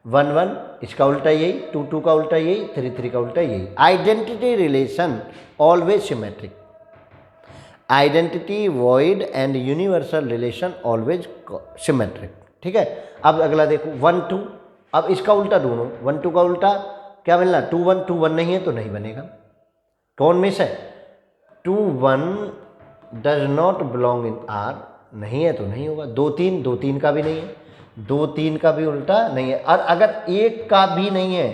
1 1 इसका उल्टा यही, 2 2 का उल्टा यही, 3 3 का उल्टा यही। Identity relation always symmetric, identity void and universal relation always symmetric, ठीक है। अब अगला देखो 1 2, अब इसका उल्टा दोनों, 1 2 का उल्टा क्या मिलना? 2 1 2 1 नहीं है तो नहीं बनेगा। कौन मिस है? 2 1 does not belong in R, नहीं है तो नहीं होगा। 2 3, 2 3 का भी नहीं है, 2 3 का भी उल्टा नहीं है, और अगर 1 का भी नहीं है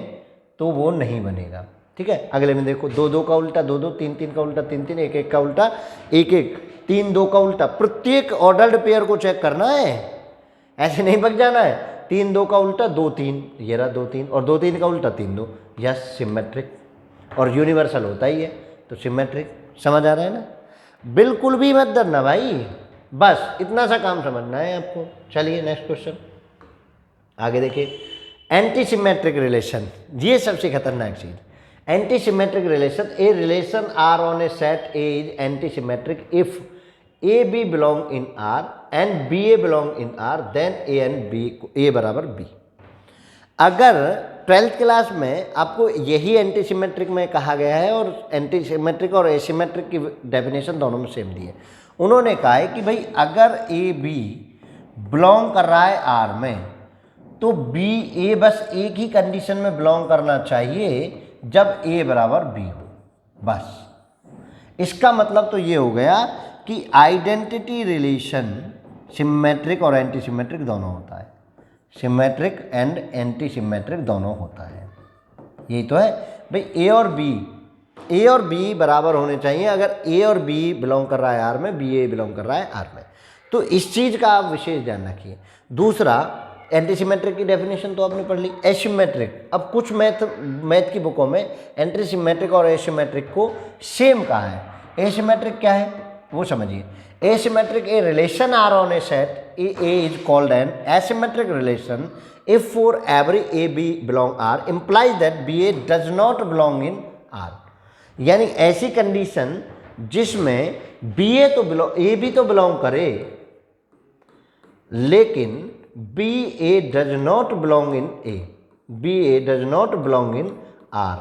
तो वो नहीं बनेगा, ठीक है। अगले में देखो 2 2 का उल्टा 2 2, 3 3 का उल्टा 3 3, 1 1 का उल्टा 1 1, 3 2 का उल्टा। प्रत्येक ऑर्डर्ड पेयर को चेक करना है, ऐसे नहीं बच जाना है। 3 2 का उल्टा 2 3, ये रहा 2 3, और 2 3 का उल्टा 3 2, यस सिमेट्रिक, और यूनिवर्सल होता ही है तो सिमेट्रिक। समझ आ रहा है ना? बिल्कुल भी मत डरना भाई, बस इतना सा काम समझना है आपको। चलिए नेक्स्ट क्वेश्चन आगे देखिए। एंटी सिमेट्रिक रिलेशन, ये सबसे खतरनाक चीज। Anti symmetric relation, a relation R on a set A is anti symmetric if A B belong in R and B A belong in R, then A and B, A बराबर B. अगर 12th class में आपको यही anti symmetric में कहा गया है, और एंटी सिमेट्रिक और एसिमेट्रिक की डेफिनेशन दोनों में सेम दी है। उन्होंने कहा है कि भाई अगर ए बी बिलोंग कर रहा है आर में, तो बी ए बस एक ही कंडीशन में बिलोंग करना चाहिए जब ए बराबर बी हो, बस। इसका मतलब तो ये हो गया कि आइडेंटिटी रिलेशन सिमेट्रिक और एंटी सिमेट्रिक दोनों होता है, सिमेट्रिक एंड एंटी सिमेट्रिक दोनों होता है। यही तो है भाई, ए और बी बराबर होने चाहिए अगर ए और बी बिलोंग कर रहा है आर में, बी ए बिलोंग कर रहा है आर में। तो इस चीज़ का आप विशेष ध्यान रखिए। दूसरा, एंटी सिमेट्रिक की डेफिनेशन तो आपने पढ़ ली। एसिमेट्रिक, अब कुछ मैथ की बुकों में एंटी सिमेट्रिक और एसिमेट्रिक को सेम कहा है। एसिमेट्रिक क्या है वो समझिए। Asymmetric, a relation R on a set A is called an asymmetric relation if for every A B belong R implies that B A does not belong in R. यानी ऐसी condition जिसमें B A तो belong, A B तो belong करे, लेकिन B A does not belong in A, B A does not belong in are.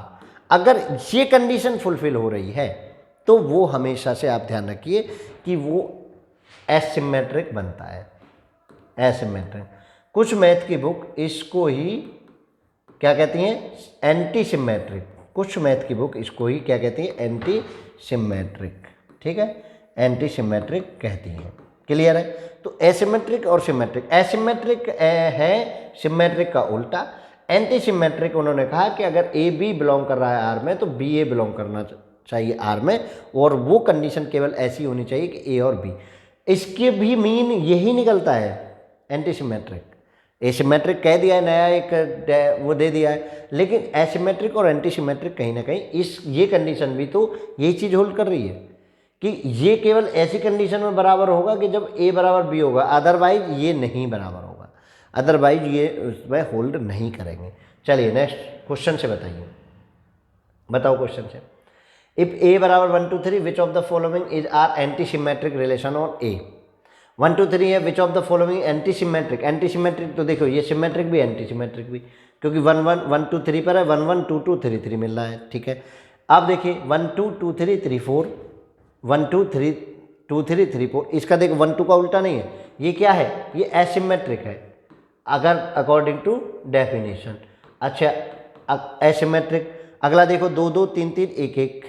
अगर ये condition fulfil हो रही है तो वो हमेशा से आप ध्यान रखिए कि वो एसिमेट्रिक बनता है। एसिमेट्रिक, कुछ मैथ की बुक इसको ही क्या कहती हैं, एंटी सिमेट्रिक। कुछ मैथ की बुक इसको ही क्या कहती है, एंटी सिमेट्रिक। ठीक है, एंटी सिमेट्रिक कहती हैं। क्लियर है? तो एसिमेट्रिक और सिमेट्रिक, एसिमेट्रिक है सिमेट्रिक का उल्टा। एंटी सिमेट्रिक उन्होंने कहा कि अगर ए बी बिलोंग कर रहा है आर में तो बी ए बिलोंग करना चाहिए आर में, और वो कंडीशन केवल ऐसी होनी चाहिए कि ए और बी। इसके भी मीन यही निकलता है एंटी सिमेट्रिक। एसिमेट्रिक कह दिया है, नया एक वो दे दिया है, लेकिन एसिमेट्रिक और एंटी सिमेट्रिक कहीं ना कहीं ये कंडीशन भी तो यही चीज़ होल्ड कर रही है कि ये केवल ऐसी कंडीशन में बराबर होगा कि जब ए बराबर बी होगा, अदरवाइज ये नहीं बराबर होगा, अदरवाइज ये उसमें होल्ड नहीं करेंगे। चलिए नेक्स्ट क्वेश्चन से बताइए, बताओ क्वेश्चन से। इफ ए बराबर 1 2 3 which of the following is R anti symmetric relation on A. 1 2 3 है, which of the following anti symmetric. Anti symmetric तो देखो ये सिमेट्रिक भी एंटी सिमेट्रिक भी, क्योंकि 1 1 1 2 3 पर है, 1 1 2 2 3 3 मिल रहा है। ठीक है, अब देखिए 1 2 2 3 3 4, 1 2 3 2 3 3 4। इसका देखो 1 2 का उल्टा नहीं है, ये क्या है, ये एसिमेट्रिक है अगर अकॉर्डिंग टू डेफिनेशन। अच्छा एसिमेट्रिक, अगला देखो 2 2 3 3 1 1,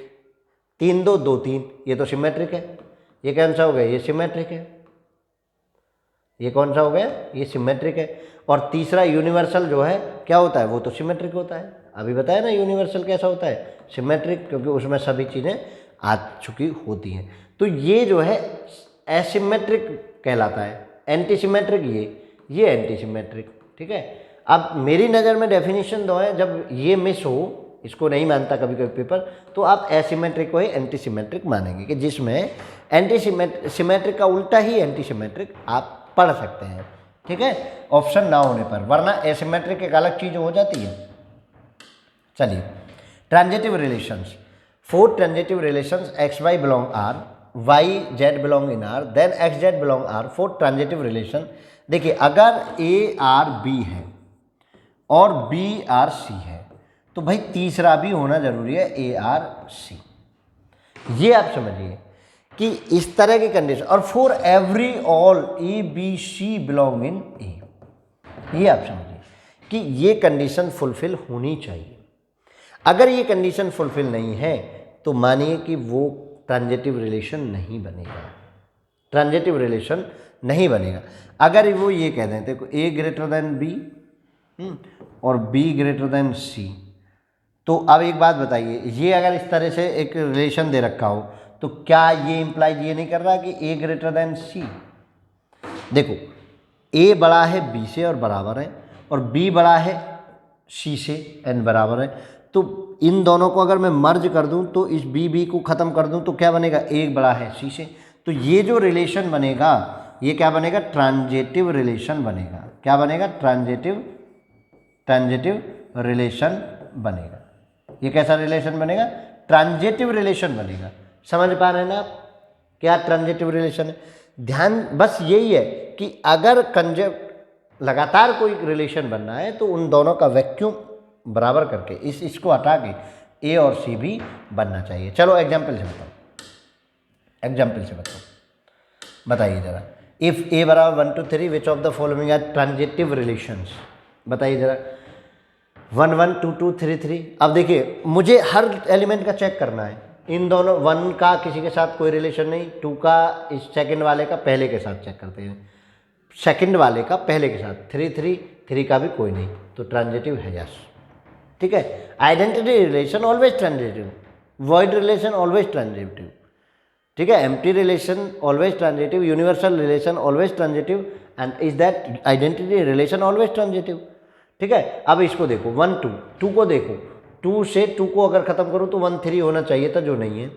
3 2 2 3, ये तो सिमेट्रिक है। ये कौन सा हो गया, ये सिमेट्रिक है। ये कौन सा हो गया, ये सिमेट्रिक है। और तीसरा यूनिवर्सल जो है क्या होता है, वो तो सिमेट्रिक होता है। अभी बताया ना यूनिवर्सल कैसा होता है, सिमेट्रिक, क्योंकि उसमें सभी चीज़ें आ चुकी होती हैं। तो ये जो है एसिमेट्रिक कहलाता है। एंटी सिमेट्रिक ये एंटी सिमेट्रिक। ठीक है, अब मेरी नज़र में डेफिनेशन दो है, जब ये मिस हो, इसको नहीं मानता कभी कभी पेपर, तो आप एसिमेट्रिक को ही एंटी सिमेट्रिक मानेंगे कि जिसमें एंटी सिमेट्रिक का उल्टा ही एंटी सिमेट्रिक आप पढ़ सकते हैं। ठीक है, ऑप्शन ना होने पर, वरना एसिमेट्रिक एक अलग चीज़ हो जाती है। चलिए transitive relations, 4 transitive relations X Y belong R, Y Z belong in R, then X Z belong R. 4 transitive relation. देखिए अगर ए आर बी है और बी आर सी है, तो भाई तीसरा भी होना जरूरी है, ए आर सी। ये आप समझिए कि इस तरह की कंडीशन, और for every all A B C belong in A, ये आप समझिए कि ये कंडीशन फुलफिल होनी चाहिए। अगर ये कंडीशन फुलफिल नहीं है तो मानिए कि वो ट्रांजिटिव रिलेशन नहीं बनेगा, ट्रांजिटिव रिलेशन नहीं बनेगा। अगर वो ये कह दें देखो ए ग्रेटर देन बी और बी ग्रेटर देन सी, तो अब एक बात बताइए, ये अगर इस तरह से एक रिलेशन दे रखा हो तो क्या ये इंप्लाइज ये नहीं कर रहा कि ए ग्रेटर देन सी। देखो ए बड़ा है बी से और बराबर है, और B बड़ा है C से, N बराबर है। तो इन दोनों को अगर मैं मर्ज कर दूं तो इस B को ख़त्म कर दूं तो क्या बनेगा, 1 बड़ा है C से। तो ये जो रिलेशन बनेगा ये क्या बनेगा, ट्रांजिटिव रिलेशन बनेगा। क्या बनेगा, ट्रांजिटिव रिलेशन बनेगा। ये कैसा रिलेशन बनेगा, ट्रांजिटिव रिलेशन बनेगा। समझ पा रहे हैं ना आप क्या ट्रांजिटिव रिलेशन है। ध्यान बस यही है कि अगर लगातार कोई रिलेशन बनना है तो उन दोनों का वैक्यूम बराबर करके इसको हटा के ए और सी भी बनना चाहिए। चलो एग्जाम्पल से बताओ, बताइए जरा। इफ ए बराबर 1 2 3 which of the following are transitive relations, बताइए जरा। 1 1 2 2 3 3। अब देखिए मुझे हर एलिमेंट का चेक करना है। इन दोनों 1 का किसी के साथ कोई रिलेशन नहीं, 2 का इस सेकंड वाले का पहले के साथ चेक करते हैं, सेकंड वाले का पहले के साथ, 3 का भी कोई नहीं, तो ट्रांजिटिव है यस। ठीक है, identity relation always transitive, void relation always transitive, ठीक है, empty relation always transitive, universal relation always transitive, and is that identity relation always transitive. ठीक है, अब इसको देखो 1 2, 2 को देखो, 2 से 2 को अगर ख़त्म करूँ तो 1 3 होना चाहिए था, जो नहीं है।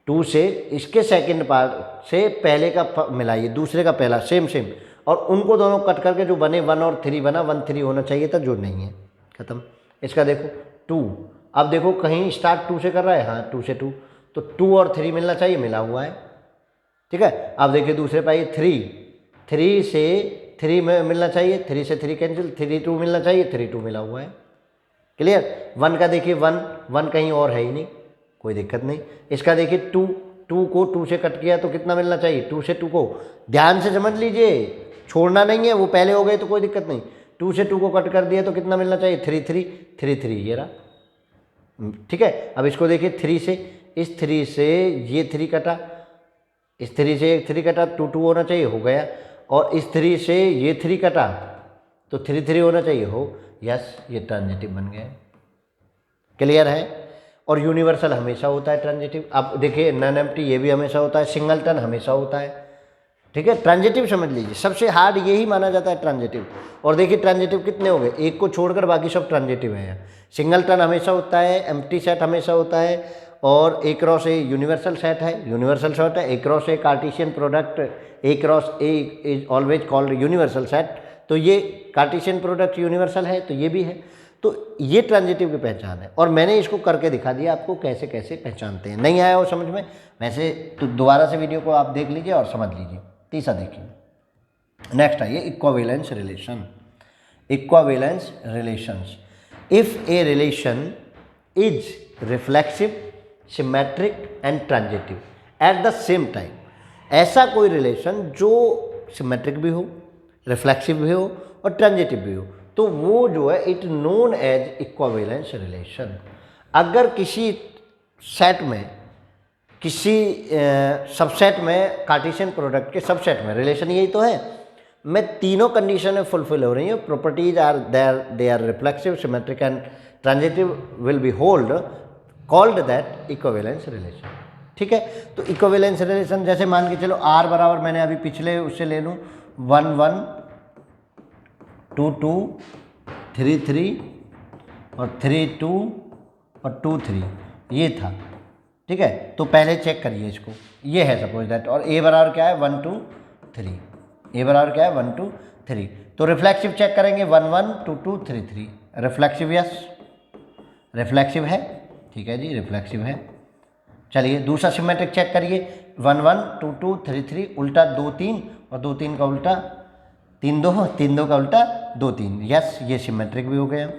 2 से इसके सेकंड पार्ट से पहले का मिलाइए, दूसरे का पहला, सेम, और उनको दोनों कट करके जो बने 1 और 3 बना, 1 3 होना चाहिए था, जो नहीं है, खत्म। इसका देखो 2, अब देखो कहीं स्टार्ट 2 से कर रहा है, हाँ 2 से 2, तो 2 और 3 मिलना चाहिए, मिला हुआ है। ठीक है, अब देखिए दूसरे पाइए 3 से 3 में मिलना चाहिए, 3 से 3 कैंसिल, 3 2 मिलना चाहिए, 3 2 मिला हुआ है। क्लियर। 1 का देखिए 1 कहीं और है ही नहीं, कोई दिक्कत नहीं। इसका देखिए 2 को 2 से कट किया तो कितना मिलना चाहिए, 2 से 2 को ध्यान से समझ लीजिए, छोड़ना नहीं है, वो पहले हो गए तो कोई दिक्कत नहीं। 2 से 2 को कट कर दिया तो कितना मिलना चाहिए, 3 ये रहा। ठीक है, अब इसको देखिए 3 से, इस 3 से ये 3 कटा, इस 3 से 3 कटा, 2 2 होना चाहिए, हो गया। और इस 3 से ये 3 कटा तो 3 3 होना चाहिए, हो, यस, ये ट्रांजिटिव बन गया। क्लियर है। और यूनिवर्सल हमेशा होता है ट्रांजिटिव। अब देखिए नॉन एम्प्टी ये भी हमेशा होता है, सिंगलटन हमेशा होता है। ठीक है, ट्रांजिटिव समझ लीजिए, सबसे हार्ड यही माना जाता है ट्रांजिटिव। और देखिए ट्रांजिटिव कितने हो गए, एक को छोड़कर बाकी सब ट्रांजिटिव है। सिंगलटन हमेशा होता है, एम्प्टी सेट हमेशा होता है, और A cross A universal set है, A cross A Cartesian product, A cross A is always called universal set. तो ये कार्टेशियन प्रोडक्ट यूनिवर्सल है, तो ये भी है। तो ये ट्रांजिटिव की पहचान है, और मैंने इसको करके दिखा दिया आपको कैसे कैसे पहचानते हैं। नहीं आया हो समझ में, वैसे तो दोबारा से वीडियो को आप देख लीजिए और समझ लीजिए। तीसरा देखिए, नेक्स्ट आइए, equivalence relation. Equivalence relations, if a relation is reflexive, symmetric and transitive at the same time, ऐसा कोई रिलेशन जो सिमेट्रिक भी हो, रिफ्लेक्सिव भी हो और ट्रांजिटिव भी हो, तो वो जो है it known as equivalence relation. अगर किसी सेट में, किसी सबसेट में, कार्टेशियन प्रोडक्ट के सबसेट में, रिलेशन यही तो है, में तीनों कंडीशन फुलफिल हो रही है, properties are they are reflexive, symmetric and transitive will be hold, called that equivalence relation. ठीक है, तो इक्विवेलेंस रिलेशन जैसे मान के चलो आर बराबर, मैंने अभी पिछले उससे ले लूँ 1 1 2 2 3 3 और 3 2 और 2 3, ये था। ठीक है, तो पहले चेक करिए इसको, ये है सपोज दैट, और ए बराबर क्या है 1 2 3, ए बराबर क्या है 1 2 3। तो रिफ्लेक्सिव चेक करेंगे 1 1 2 2 3 3, रिफ्लेक्सिव, यस रिफ्लेक्सिव है। ठीक है जी, रिफ्लेक्सिव है। चलिए दूसरा सिमेट्रिक चेक करिए, 1 1 2 2 3 3, उल्टा 2 3 और 2 3 का उल्टा 3 2, 3 2 का उल्टा 2 3, यस ये सिमेट्रिक भी हो गया।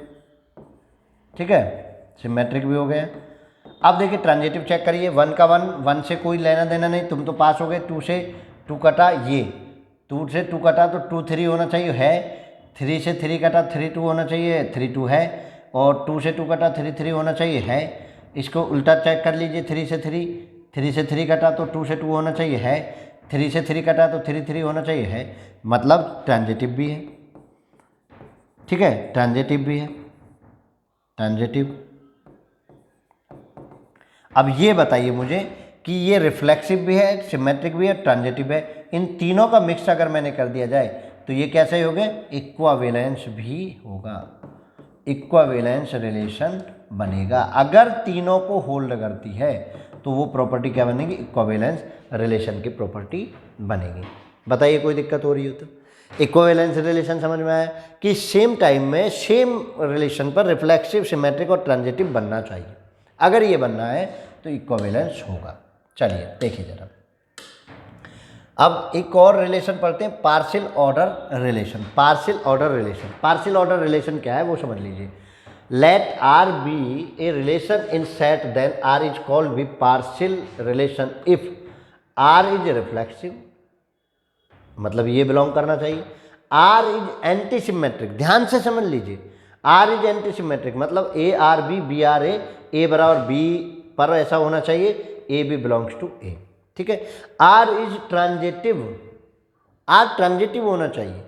ठीक है, सिमेट्रिक भी हो गया। अब देखिए ट्रांजिटिव चेक करिए, 1 का 1 से कोई लेना देना नहीं, तुम तो पास हो गए। 2 से 2 कटा, ये 2 से 2 कटा तो 2 3 होना चाहिए, है। 3 से 3 कटा 3 2 होना चाहिए, 3 2 है। और 2 से 2 कटा 3 3 होना चाहिए, है। इसको उल्टा चेक कर लीजिए, 3 से 3 कटा तो 2 से 2 होना चाहिए, है। 3 से 3 कटा तो 3 3 होना चाहिए, है। मतलब ट्रांजिटिव भी है। ठीक है, ट्रांजिटिव भी है, ट्रांजिटिव। अब ये बताइए मुझे कि ये रिफ्लेक्सिव भी है, सिमेट्रिक भी है, ट्रांजिटिव है, इन तीनों का मिक्स अगर मैंने कर दिया जाए तो ये कैसे हो गए, इक्विवेलेंस भी होगा, इक्विवेलेंस रिलेशन बनेगा। अगर तीनों को होल्ड करती है तो वो प्रॉपर्टी क्या बनेगी, इक्विवेलेंस रिलेशन की प्रॉपर्टी बनेगी। बताइए कोई दिक्कत हो रही हो तो। इक्विवेलेंस रिलेशन समझ में आया कि सेम टाइम में सेम रिलेशन पर रिफ्लेक्सिव, सिमेट्रिक और ट्रांजिटिव बनना चाहिए। अगर ये बनना है तो इक्विवेलेंस होगा। चलिए देखिए जरा, अब एक और रिलेशन पढ़ते हैं, partial order relation. Partial order relation, partial order relation क्या है वो समझ लीजिए। Let R B a relation in set then R is called be partial relation if R is reflexive, मतलब ये बिलोंग करना चाहिए। आर इज एंटी सिमेट्रिक, ध्यान से समझ लीजिए, आर इज एंटी सिमेट्रिक मतलब A R B, B R A बराबर बी पर ऐसा होना चाहिए, A B belongs to A, ठीक है। R is transitive, R transitive होना चाहिए।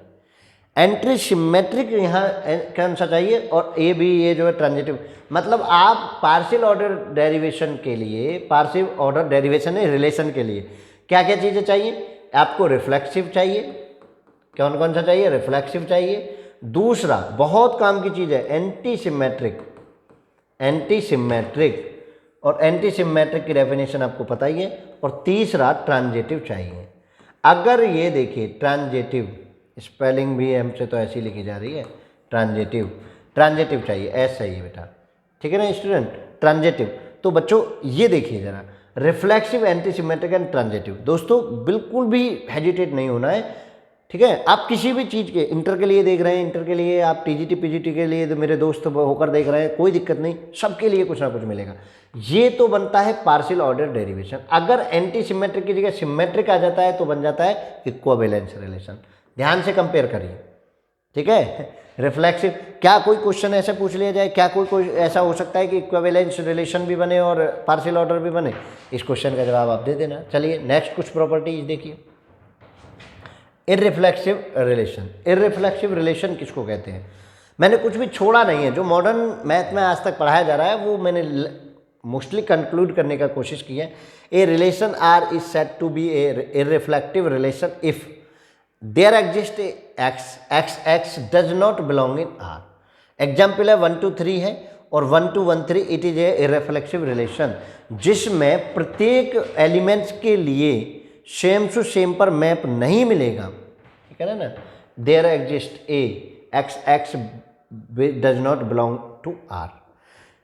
एंट्री सिमेट्रिक यहाँ कौन सा चाहिए, और ए बी ये जो है ट्रांजिटिव। मतलब आप पार्शियल ऑर्डर डेरिवेशन के लिए, पार्शियल ऑर्डर डेरिवेशन है रिलेशन के लिए क्या क्या चीज़ें चाहिए, आपको रिफ्लेक्सिव चाहिए, कौन कौन सा चाहिए, रिफ्लेक्सिव चाहिए। दूसरा बहुत काम की चीज़ है एंटी सिमेट्रिक, एंटी सिमेट्रिक, और एंटी सिमेट्रिक की डेफिनेशन आपको पता ही है। और तीसरा ट्रांजिटिव चाहिए। अगर ये देखिए ट्रांजिटिव, स्पेलिंग भी हमसे तो ऐसी लिखी जा रही है ट्रांजिटिव, ट्रांजिटिव चाहिए, ऐसा ही है बेटा, ठीक है ना स्टूडेंट, ट्रांजिटिव। तो बच्चों ये देखिए जरा, reflexive, anti symmetric and transitive. दोस्तों बिल्कुल भी हेजिटेट नहीं होना है, ठीक है। आप किसी भी चीज़ के, इंटर के लिए देख रहे हैं, इंटर के लिए, आप टीजीटी पीजीटी के लिए तो मेरे दोस्त होकर देख रहे हैं, कोई दिक्कत नहीं, सबके लिए कुछ ना कुछ मिलेगा। ये तो बनता है पार्शियल ऑर्डर डेरिवेशन। अगर एंटी सिमेट्रिक की जगह सिमेट्रिक आ जाता है तो बन जाता है इक्विवेलेंस रिलेशन। ध्यान से कंपेयर करिए, ठीक है। रिफ्लेक्सिव, क्या कोई क्वेश्चन ऐसे पूछ लिया जाए, क्या कोई ऐसा हो सकता है कि इक्विवेलेंस रिलेशन भी बने और पार्शियल ऑर्डर भी बने, इस क्वेश्चन का जवाब आप दे देना। चलिए नेक्स्ट कुछ प्रॉपर्टीज देखिए। इररिफ्लेक्सिव रिलेशन, इररिफ्लेक्सिव रिलेशन किसको कहते हैं, मैंने कुछ भी छोड़ा नहीं है, जो मॉडर्न मैथ में आज तक पढ़ाया जा रहा है वो मैंने मोस्टली कंक्लूड करने का कोशिश की है। A relation R is said to be a irreflective relation if there exist x does not belong in R. Example है 1 2 3 है, और 1 2 1 3 it is a irreflective relation जिसमें प्रत्येक एलिमेंट्स के लिए सेम टू सेम पर मैप नहीं मिलेगा, ठीक है ना। There exist a X does not belong to R.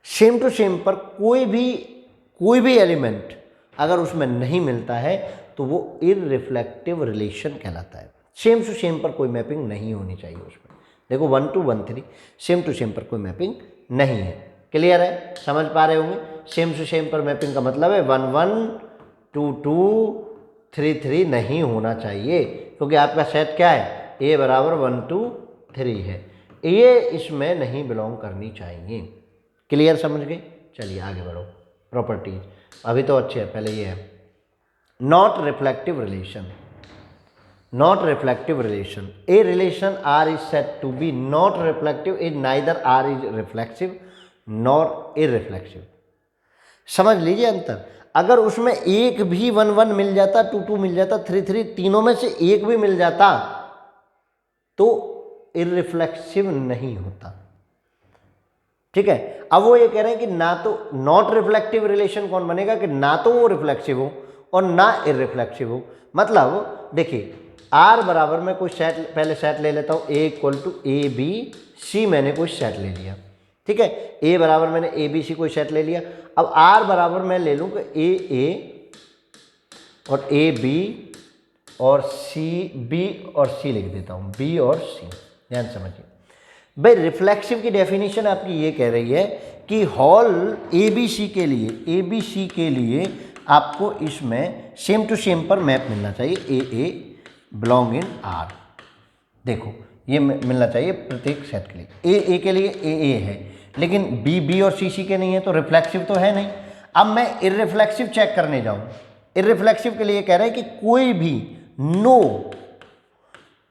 Same to same पर कोई भी एलिमेंट अगर उसमें नहीं मिलता है तो वो इररिफ्लेक्टिव रिलेशन कहलाता है। सेम टू सेम पर कोई मैपिंग नहीं होनी चाहिए उसमें। देखो 1 2 1 3 सेम टू सेम पर कोई मैपिंग नहीं है। क्लियर है, समझ पा रहे होंगे। सेम टू सेम पर मैपिंग का मतलब है 1 1 2 2 3 3 नहीं होना चाहिए, क्योंकि आपका सेट क्या है, ए बराबर 1 2 3 है, ये इसमें नहीं बिलोंग करनी चाहिए। क्लियर, समझ गए। चलिए आगे बढ़ो। प्रॉपर्टीज अभी तो अच्छे है, पहले ये है not reflective relation. Not reflective relation, a relation R is said to be not reflective is neither R is reflexive nor irreflexive. समझ लीजिए अंतर। अगर उसमें एक भी 1 1 मिल जाता, 2 2 मिल जाता, 3 3, तीनों में से एक भी मिल जाता तो इररिफ्लेक्सिव नहीं होता, ठीक है। अब वो ये कह रहे हैं कि ना तो नॉट रिफ्लेक्टिव रिलेशन कौन बनेगा, कि ना तो वो रिफ्लेक्सिव हो और ना इररिफ्लेक्सिव हो। मतलब देखिए आर बराबर में कोई सेट, पहले सेट ले लेता हूँ, A equal to A B C, मैंने कोई सेट ले लिया, ठीक है। ए बराबर मैंने ए बी सी कोई सेट ले लिया। अब आर बराबर मैं ले लूँ कि ए और ए बी और सी बी और सी लिख देता हूँ, बी और सी। ध्यान समझिए भाई, रिफ्लेक्सिव की डेफिनेशन आपकी ये कह रही है कि होल ए बी सी के लिए आपको इसमें सेम टू सेम पर मैप मिलना चाहिए, ए बिलोंग इन आर। देखो ये मिलना चाहिए प्रत्येक सेट के लिए। ए के लिए ए है, लेकिन बी और सी के नहीं है, तो रिफ्लेक्सिव तो है नहीं। अब मैं इररिफ्लेक्सिव चेक करने जाऊँ, इररिफ्लेक्सिव के लिए कह रहा है कि कोई भी no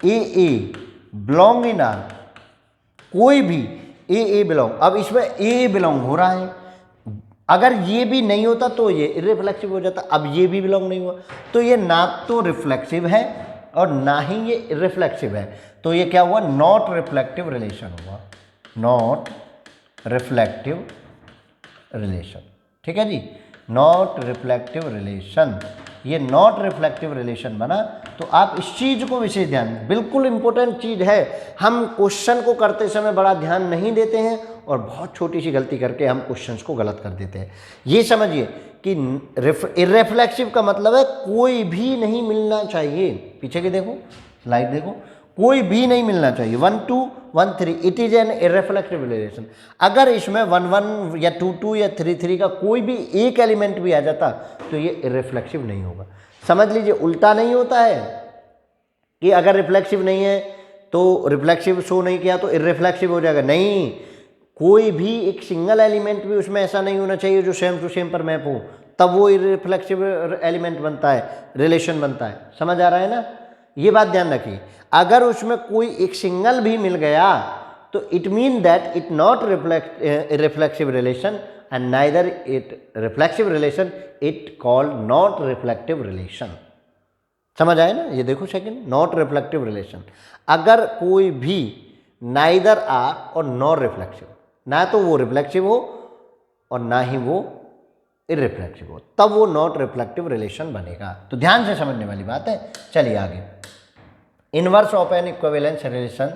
A belong in R, कोई भी ए बिलोंग। अब इसमें ए बिलोंग हो रहा है, अगर ये भी नहीं होता तो ये इररिफ्लेक्सिव हो जाता। अब ये भी बिलोंग नहीं हुआ तो ये ना तो रिफ्लेक्सिव है और ना ही ये रिफ्लेक्सिव है। तो ये क्या हुआ, नॉट रिफ्लेक्टिव रिलेशन हुआ, नॉट रिफ्लेक्टिव रिलेशन। ठीक है जी, नॉट रिफ्लेक्टिव रिलेशन, ये नॉट रिफ्लेक्टिव रिलेशन बना। तो आप इस चीज़ को विशेष ध्यान, बिल्कुल इंपॉर्टेंट चीज़ है। हम क्वेश्चन को करते समय बड़ा ध्यान नहीं देते हैं और बहुत छोटी सी गलती करके हम क्वेश्चंस को गलत कर देते हैं। ये समझिए कि इररिफ्लेक्सिव का मतलब है कोई भी नहीं मिलना चाहिए। पीछे के देखो, स्लाइड देखो, कोई भी नहीं मिलना चाहिए। 1 2 1 3 इट इज एन इररिफ्लेक्टिव रिलेशन। अगर इसमें 1 1 या 2 2 या 3 3 का कोई भी एक एलिमेंट भी आ जाता तो ये इररिफ्लेक्सिव नहीं होगा। समझ लीजिए, उल्टा नहीं होता है कि अगर रिफ्लेक्सिव नहीं है तो रिफ्लेक्सिव शो नहीं किया तो इररिफ्लेक्सिव हो जाएगा, नहीं। कोई भी एक सिंगल एलिमेंट भी उसमें ऐसा नहीं होना चाहिए जो सेम टू सेम पर मैप हो, तब वो इररिफ्लेक्सिव एलिमेंट बनता है, रिलेशन बनता है। समझ आ रहा है ना, ये बात ध्यान रखिए। अगर उसमें कोई एक सिंगल भी मिल गया तो it mean that it not reflexive relation and neither it reflexive relation, it called not reflective relation. समझ आए ना, ये देखो सेकंड, नॉट रिफ्लेक्टिव रिलेशन। अगर कोई भी नाइदर आर और नॉट रिफ्लेक्सिव, ना तो वो रिफ्लेक्सिव हो और ना ही वो इररिफ्लेक्सिव हो, तब वो नॉट रिफ्लेक्टिव रिलेशन बनेगा। तो ध्यान से समझने वाली बात है। चलिए आगे, inverse of N equivalence relation.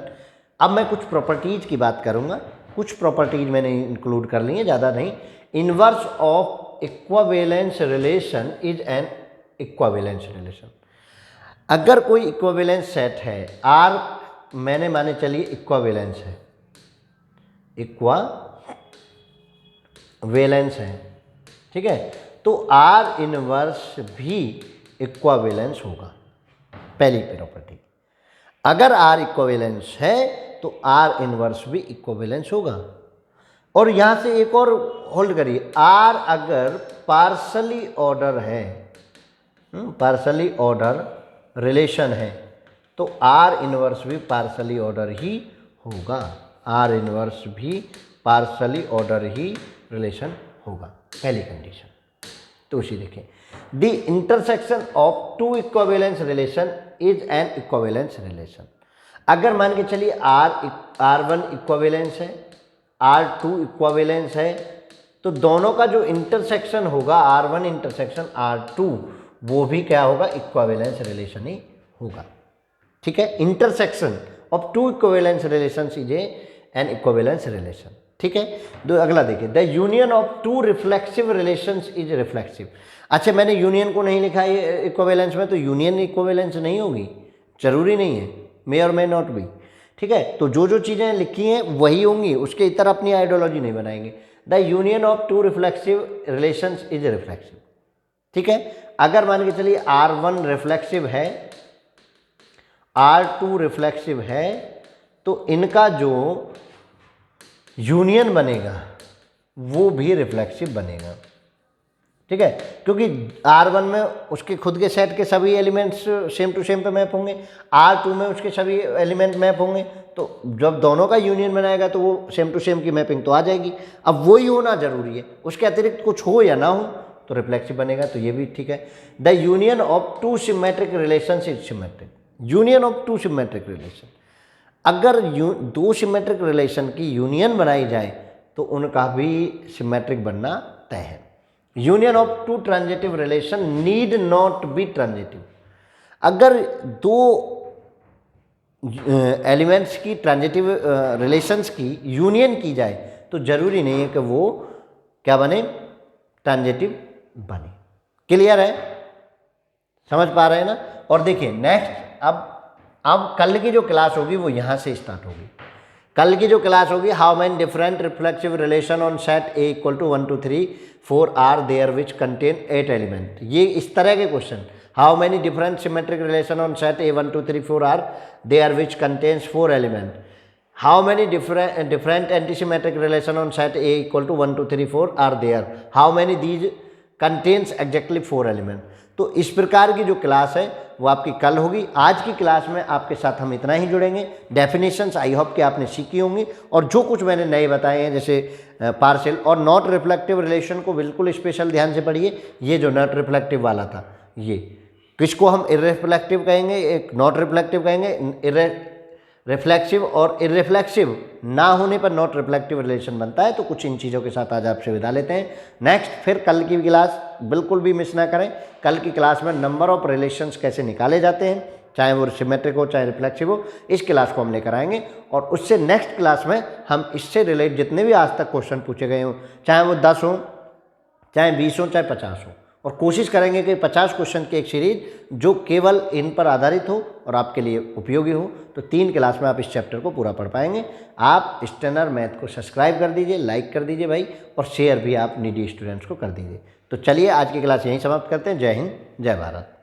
अब मैं कुछ प्रॉपर्टीज की बात करूंगा, कुछ प्रॉपर्टीज मैंने इंक्लूड कर ली है, ज़्यादा नहीं। Inverse of equivalence relation is an equivalence relation. अगर कोई इक्विवेलेंस सेट है, आर मैंने माने चलिए इक्विवेलेंस है, इक्विवेलेंस है, ठीक है, तो आर इनवर्स भी इक्विवेलेंस होगा, पहली प्रॉपर्टी। अगर आर इक्विवेलेंस है तो आर इनवर्स भी इक्विवेलेंस होगा। और यहां से एक और होल्ड करिए, आर अगर पार्शली ऑर्डर है, पार्शली ऑर्डर रिलेशन है, तो आर इनवर्स भी पार्शली ऑर्डर ही होगा, आर इनवर्स भी पार्शली ऑर्डर ही रिलेशन होगा, पहली कंडीशन। तो उसी देखें, the intersection of two equivalence relation is an equivalence relation. अगर मान के चलिए R1 इक्विवेलेंस है, R2 इक्विवेलेंस है, तो दोनों का जो इंटरसेक्शन होगा R1 इंटरसेक्शन R2, वो भी क्या होगा, इक्विवेलेंस रिलेशन ही होगा। ठीक है, intersection of two equivalence relations is an equivalence relation. ठीक है, तो अगला देखिए, the union of two reflexive relations is reflexive. अच्छा, मैंने यूनियन को नहीं लिखा है इक्विवेलेंस में, तो यूनियन इक्विवेलेंस नहीं होगी, जरूरी नहीं है, मे और मे नॉट भी। ठीक है, तो जो जो चीज़ें लिखी हैं वही होंगी, उसके इतर अपनी आइडियोलॉजी नहीं बनाएंगे। The union of two reflexive relations is reflexive. ठीक है, अगर मान के चलिए R1 रिफ्लेक्सिव है, R2 रिफ्लेक्सिव है, तो इनका जो यूनियन बनेगा वो भी रिफ्लेक्सिव बनेगा। ठीक है, क्योंकि R1 में उसके खुद के सेट के सभी एलिमेंट्स सेम टू सेम पे मैप होंगे, R2 में उसके सभी एलिमेंट मैप होंगे, तो जब दोनों का यूनियन बनाएगा तो वो सेम टू सेम की मैपिंग तो आ जाएगी। अब वही होना जरूरी है, उसके अतिरिक्त कुछ हो या ना हो तो रिफ्लेक्सिव बनेगा, तो ये भी ठीक है। The union of two symmetric relations is symmetric. Union of two symmetric relation, अगर दो सिमेट्रिक रिलेशन की यूनियन बनाई जाए तो उनका भी सिमेट्रिक बनना तय है। Union of two transitive relation need not be transitive. अगर दो एलिमेंट्स की ट्रांजिटिव रिलेशंस की यूनियन की जाए तो जरूरी नहीं है कि वो क्या बने, ट्रांजिटिव बने। क्लियर है, समझ पा रहे हैं ना। और देखिए नेक्स्ट, अब कल की जो क्लास होगी वो यहाँ से स्टार्ट होगी। कल की जो क्लास होगी, how many different reflexive relation on set A equal to 1 2 3 4 are there which contain 8 element. ये इस तरह के question, how many different symmetric relation on set A 1 2 3 4 are there which contains 4 element. How many different antisymmetric relation on set A equal to 1 2 3 4 are there, how many these contains exactly 4 element. तो इस प्रकार की जो class है वो आपकी कल होगी। आज की क्लास में आपके साथ हम इतना ही जुड़ेंगे। डेफिनेशंस आई होप कि आपने सीखी होंगी, और जो कुछ मैंने नए बताए हैं जैसे पार्शियल और नॉट रिफ्लेक्टिव रिलेशन को बिल्कुल स्पेशल ध्यान से पढ़िए। ये जो नॉट रिफ्लेक्टिव वाला था ये, किसको हम इररिफ्लेक्टिव कहेंगे, एक नॉट रिफ्लेक्टिव कहेंगे। रिफ्लेक्सिव और इररिफ्लेक्सिव ना होने पर नॉट रिफ्लेक्टिव रिलेशन बनता है। तो कुछ इन चीज़ों के साथ आज आपसे विदा लेते हैं। नेक्स्ट फिर कल की क्लास बिल्कुल भी मिस ना करें। कल की क्लास में नंबर ऑफ रिलेशंस कैसे निकाले जाते हैं, चाहे वो सिमेट्रिक हो चाहे रिफ्लेक्सिव हो, इस क्लास को हम लेकर आएंगे। और उससे नेक्स्ट क्लास में हम इससे रिलेट जितने भी आज तक क्वेश्चन पूछे गए हों, चाहे वो 10 हों, चाहे 20 हों, चाहे 50 हो, और कोशिश करेंगे कि 50 क्वेश्चन की एक सीरीज जो केवल इन पर आधारित हो और आपके लिए उपयोगी हो। तो 3 क्लास में आप इस चैप्टर को पूरा पढ़ पाएंगे। आप स्टेनर मैथ को सब्सक्राइब कर दीजिए, लाइक कर दीजिए भाई, और शेयर भी आप नीडी स्टूडेंट्स को कर दीजिए। तो चलिए आज की क्लास यहीं समाप्त करते हैं। जय हिंद, जय भारत।